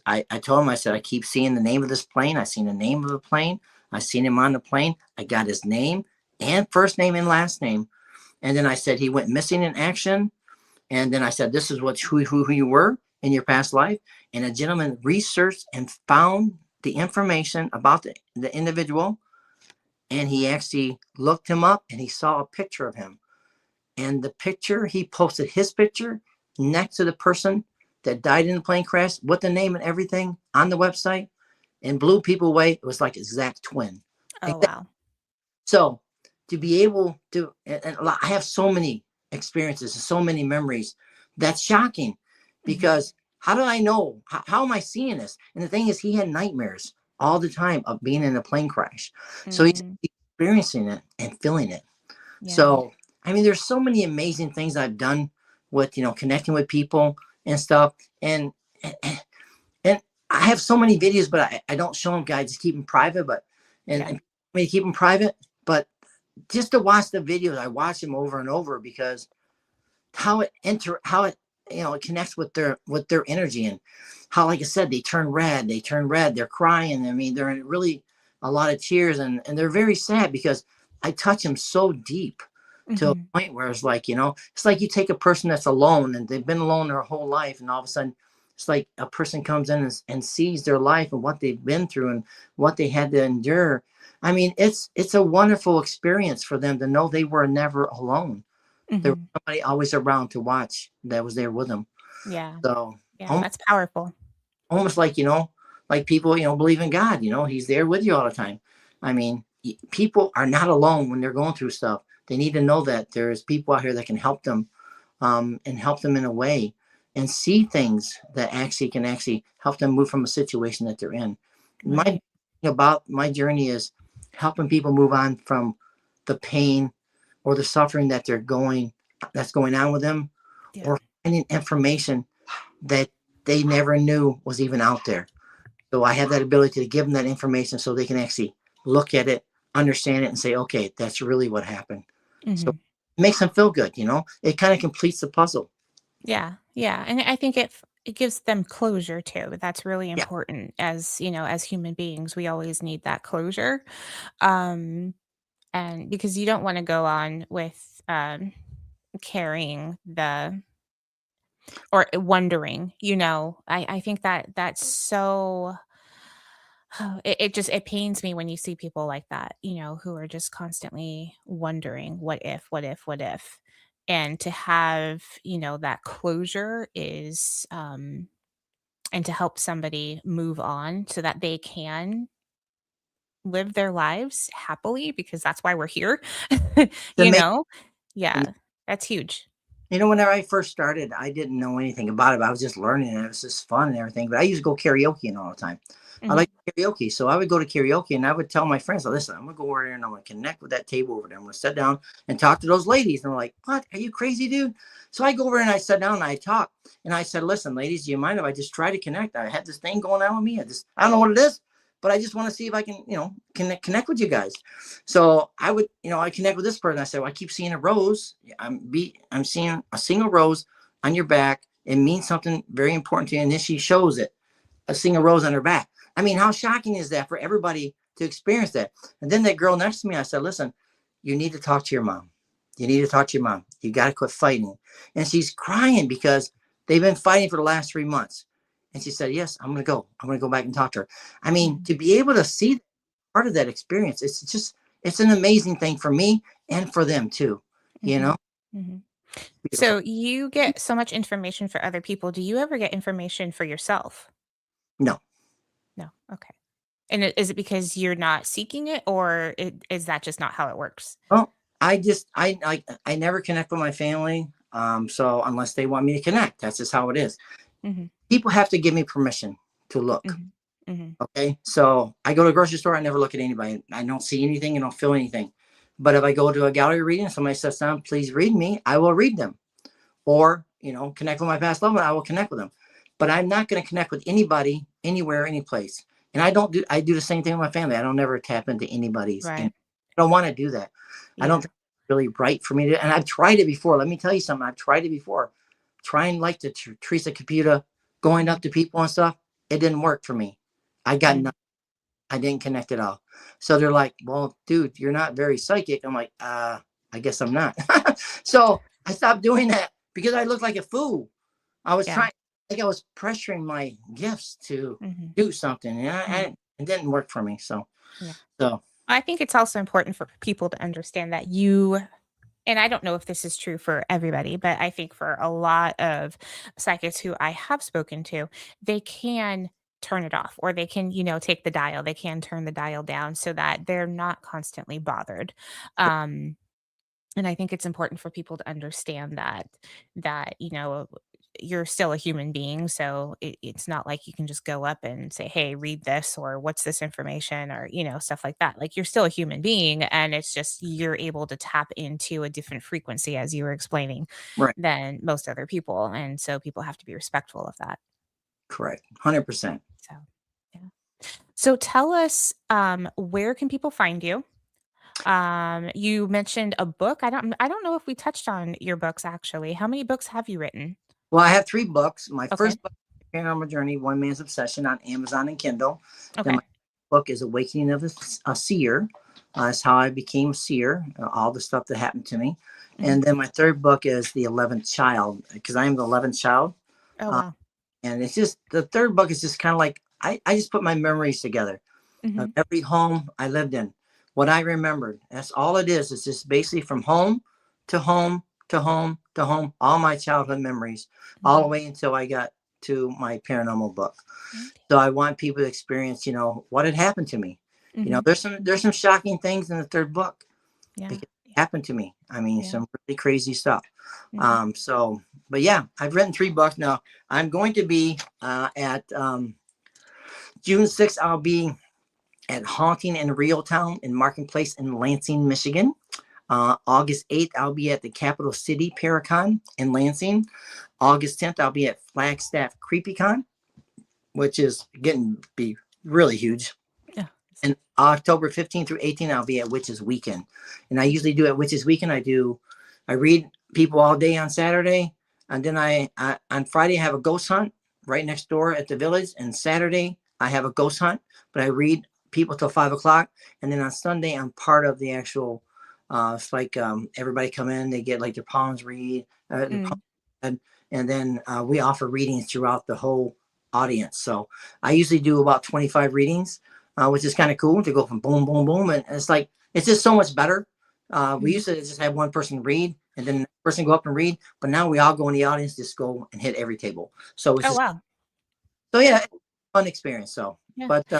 I told him, I said, I keep seeing the name of this plane. I seen the name of the plane. I seen him on the plane. I got his name and first name and last name. And then I said, he went missing in action. And then I said, this is who you were in your past life. And a gentleman researched and found the information about the individual. And he actually looked him up and he saw a picture of him. And the picture, he posted his picture next to the person that died in the plane crash with the name and everything on the website and blew people away. It was like exact twin. Oh, wow. So to be able to, and I have so many experiences and so many memories. That's shocking Mhm, because how do I know? How am I seeing this? And the thing is, he had nightmares all the time of being in a plane crash. So he's mm, experiencing it and feeling it. yeah, So, I mean, there's so many amazing things I've done with, connecting with people and stuff. And I have so many videos, but I don't show them, guys. Just keep them private. But yeah, and I mean, keep them private. But just to watch the videos, I watch them over and over because how it it connects with their energy and how, like I said, they turn red. They're crying. I mean, they're in really a lot of tears and they're very sad because I touch them so deep to a mhm, point where it's like, it's like you take a person that's alone and they've been alone their whole life. And all of a sudden it's like a person comes in and sees their life and what they've been through and what they had to endure. I mean, it's a wonderful experience for them to know they were never alone. There was mhm, somebody always around to watch that was there with them. yeah, So yeah, almost, that's powerful. almost like, like people, believe in God, he's there with you all the time. I mean, people are not alone when they're going through stuff. They need to know that there's people out here that can help them and help them in a way and see things that actually can actually help them move from a situation that they're in. My thing Right. about my journey is helping people move on from the pain or the suffering that's going on with them, Yeah. or finding information that they never knew was even out there. So I have that ability to give them that information so they can actually look at it, understand it, and say, okay, that's really what happened. So Hmm. it makes them feel good, you know? It kind of completes the puzzle. Yeah, yeah, and I think it gives them closure too. That's really Yeah. important. As you know, as human beings, we always need that closure. Um, and because you don't want to go on with carrying the or wondering, I think that that's so it just it pains me when you see people like that, who are just constantly wondering what if, what if, what if. And to have, that closure is and to help somebody move on so that they can live their lives happily because that's why we're here. To you make, know? Yeah, that's huge. whenever I first started, I didn't know anything about it. I was just learning and it was just fun and everything. But I used to go karaoke and all the time. I Mhm. like karaoke. So I would go to karaoke and I would tell my friends, listen, I'm going to go over there and I'm going to connect with that table over there. I'm going to sit down and talk to those ladies. And they're like, what? Are you crazy, dude? So I go over and I sat down and I talk. And I said, listen, ladies, do you mind if I just try to connect? I had this thing going on with me. I don't know what it is, but I just want to see if I can, connect with you guys. So I would, I connect with this person. I said, well, I keep seeing a rose. I'm seeing a single rose on your back. It means something very important to you. And then she shows it, a single rose on her back. I mean, how shocking is that for everybody to experience that? And then that girl next to me, I said, listen, you need to talk to your mom. You need to talk to your mom. You got to quit fighting. And she's crying because they've been fighting for the last 3 months. And she said, yes, I'm going to go. I'm going to go back and talk to her. I mean, Mhm. to be able to see part of that experience, it's an amazing thing for me and for them too. You Mhm. know, Mhm. beautiful. So you get so much information for other people. Do you ever get information for yourself? No, No. Okay. And is it because you're not seeking it, or is that just not how it works? well, I never connect with my family. So unless they want me to connect, that's just how it is. Mhm. People have to give me permission to look. Mhm. Mhm. Okay. So I go to a grocery store, I never look at anybody. I don't see anything and don't feel anything. But if I go to a gallery reading, somebody sits down, please read me, I will read them. Or, connect with my past loved one, I will connect with them. But I'm not going to connect with anybody, anywhere, any place. And I do the same thing with my family. I don't ever tap into anybody's. And Right. I don't want to do that. I don't Yeah. think it's really right for me to. And I've tried it before. Let me tell you something. I've tried it before. Trying like the Teresa computer, going Mhm. up to people and stuff. It didn't work for me. I got Mhm. nothing. I didn't connect at all. So they're like, well, dude, you're not very psychic. I'm like, I guess I'm not. So I stopped doing that because I looked like a fool. I was Yeah. trying, I was pressuring my gifts to Mhm. do something, and Mhm. it didn't work for me. Yeah. So I think it's also important for people to understand that and I don't know if this is true for everybody, but I think for a lot of psychics who I have spoken to, they can turn it off or they can, take the dial. They can turn the dial down so that they're not constantly bothered. Um, and I think it's important for people to understand that you're still a human being, so it's not like you can just go up and say, hey, read this, or what's this information, or stuff like that. Like, you're still a human being, and it's just you're able to tap into a different frequency, as you were explaining, right, than most other people, and so people have to be respectful of that. correct, 100%. So yeah. So tell us, where can people find you? You mentioned a book. I don't know if we touched on your books actually. How many books have you written? Well, I have 3 books. My Okay. first book, Paranormal Journey, One Man's Obsession, on Amazon and Kindle. Then my Okay. book is Awakening of a Seer. That's how I became a seer, all the stuff that happened to me. Mhm. And then my third book is The 11th Child, because I am the 11th child. Oh, Uh, wow. and it's just, the third book is just kind of like, I just put my memories together of Mhm. every home I lived in, what I remembered. That's all it is. It's just basically from home to home to home to home, all my childhood memories, all the Mhm. way until I got to my paranormal book. Okay. So I want people to experience, what had happened to me. Mhm. There's some shocking things in the third book Yeah. because it happened to me. I mean, Yeah. some really crazy stuff. Mhm. But yeah, I've written 3 books now. I'm going to be at June 6th. I'll be at Haunting in Real Town in Marketplace in Lansing, Michigan. August 8th, I'll be at the Capital City Paracon in Lansing. August 10th, I'll be at Flagstaff CreepyCon, which is getting to be really huge. Yeah. And October 15th through 18th, I'll be at Witches Weekend. And I usually do at Witches Weekend, I read people all day on Saturday. And then I on Friday, I have a ghost hunt right next door at the village. And Saturday, I have a ghost hunt, but I read people till 5 o'clock. And then on Sunday, I'm part of the actual, it's like everybody come in, they get like their palms read, and then we offer readings throughout the whole audience. So I usually do about 25 readings, which is kind of cool to go from boom, boom, boom. And it's just so much better. We used to just have one person read and then the person go up and read, but now we all go in the audience, just go and hit every table. So it's Oh, wow. so yeah, fun experience. So, Yeah. but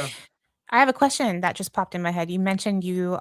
I have a question that just popped in my head. You mentioned you're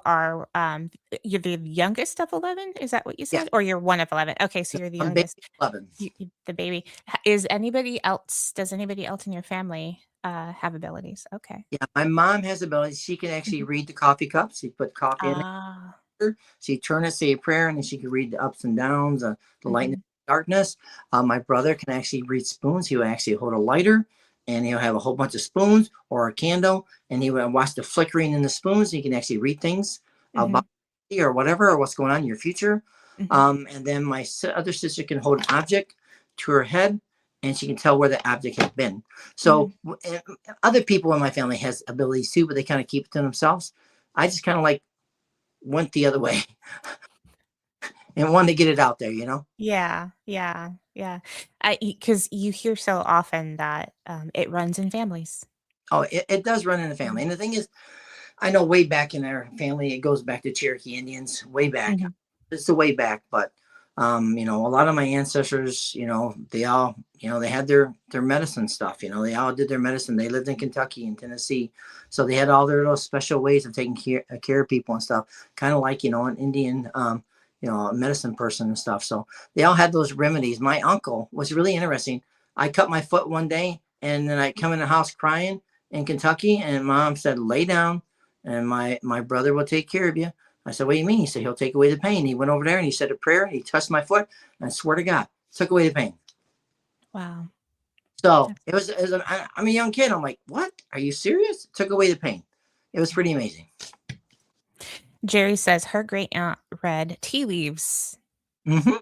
the youngest of 11. Is that what you yeah, said? Or you're one of 11? Okay, so you're the I'm baby youngest. 11. The baby. Does anybody else in your family have abilities? Okay. Yeah, my mom has ability. She can actually read the coffee cup. She put coffee in Ah. it. She turn it, say a prayer, and then she can read the ups and downs, the light and Mhm. the darkness. My brother can actually read spoons. He will actually hold a lighter, and he'll have a whole bunch of spoons or a candle, and he will watch the flickering in the spoons. He can actually read things about Mhm. or whatever, or what's going on in your future. Mhm. And then my other sister can hold an object to her head, and she can tell where the object has been. So Mhm. other people in my family has abilities too, but they kind of keep it to themselves. I just kind of like went the other way and wanted to get it out there, you know? Yeah. Yeah. Yeah. Because you hear so often that it runs in families. Oh, it does run in the family. Mhm. And the thing is, I know way back in our family, it goes back to Cherokee Indians, way back. Mhm. It's the way back, but a lot of my ancestors, they all, they had their medicine stuff. They all did their medicine. They lived in Kentucky and Tennessee, so they had all their little special ways of taking care of people and stuff. Kind of like an Indian, a medicine person and stuff. So they all had those remedies. My uncle was really interesting. I cut my foot one day, and then I come in the house crying in Kentucky, and mom said, "Lay down, and my brother will take care of you." I said, "What do you mean?" He said, "He'll take away the pain." He went over there and he said a prayer. He touched my foot, and I swear to God, took away the pain. Wow. So I'm a young kid. I'm like, "What? Are you serious?" It took away the pain. It was pretty amazing. Jerry says her great aunt read tea leaves. Hmm.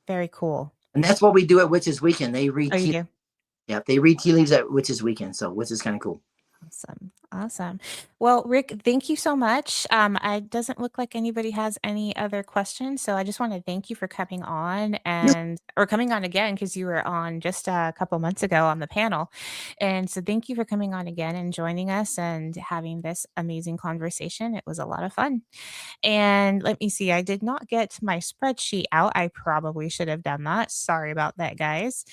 Very cool. And that's what we do at Witches Weekend. They read Oh, you tea. do? Yeah, they read tea leaves at Witches Weekend. So which is kind of cool. Awesome. Awesome. Well, Rick, thank you so much. It doesn't look like anybody has any other questions. So I just want to thank you for coming on or coming on again because you were on just a couple months ago on the panel. And so thank you for coming on again and joining us and having this amazing conversation. It was a lot of fun. And let me see, I did not get my spreadsheet out. I probably should have done that. Sorry about that, guys.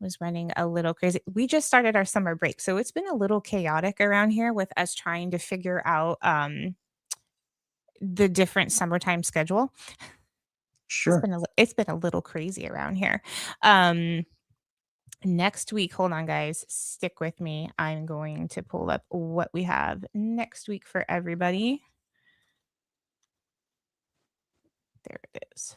Was running a little crazy. We just started our summer break, so it's been a little chaotic around here with us trying to figure out the different summertime schedule. Sure. It's been a little crazy around here. Um Next week, hold on guys, stick with me. I'm going to pull up what we have next week for everybody. There it is.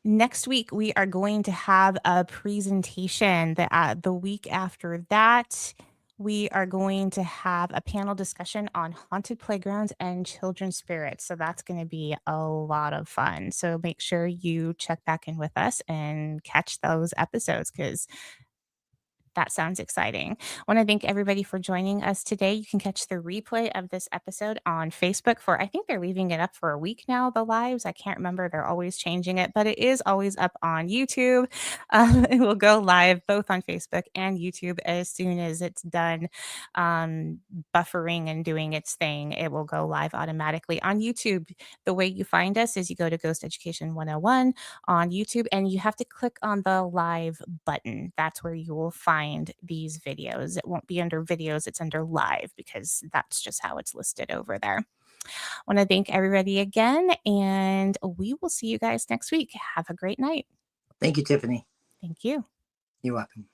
Next week, we are going to have a presentation. The week after that, we are going to have a panel discussion on haunted playgrounds and children's spirits. So that's going to be a lot of fun. So make sure you check back in with us and catch those episodes because that sounds exciting. I want to thank everybody for joining us today. You can catch the replay of this episode on Facebook I think they're leaving it up for a week now, the lives. I can't remember. They're always changing it, but it is always up on YouTube. It will go live both on Facebook and YouTube as soon as it's done buffering and doing its thing. It will go live automatically on YouTube. The way you find us is you go to Ghost Education 101 on YouTube and you have to click on the live button. That's where you will find these videos. It won't be under videos, it's under live because that's just how it's listed over there. I want to thank everybody again, and we will see you guys next week. Have a great night. Thank you, Tiffany. Thank you. You're welcome.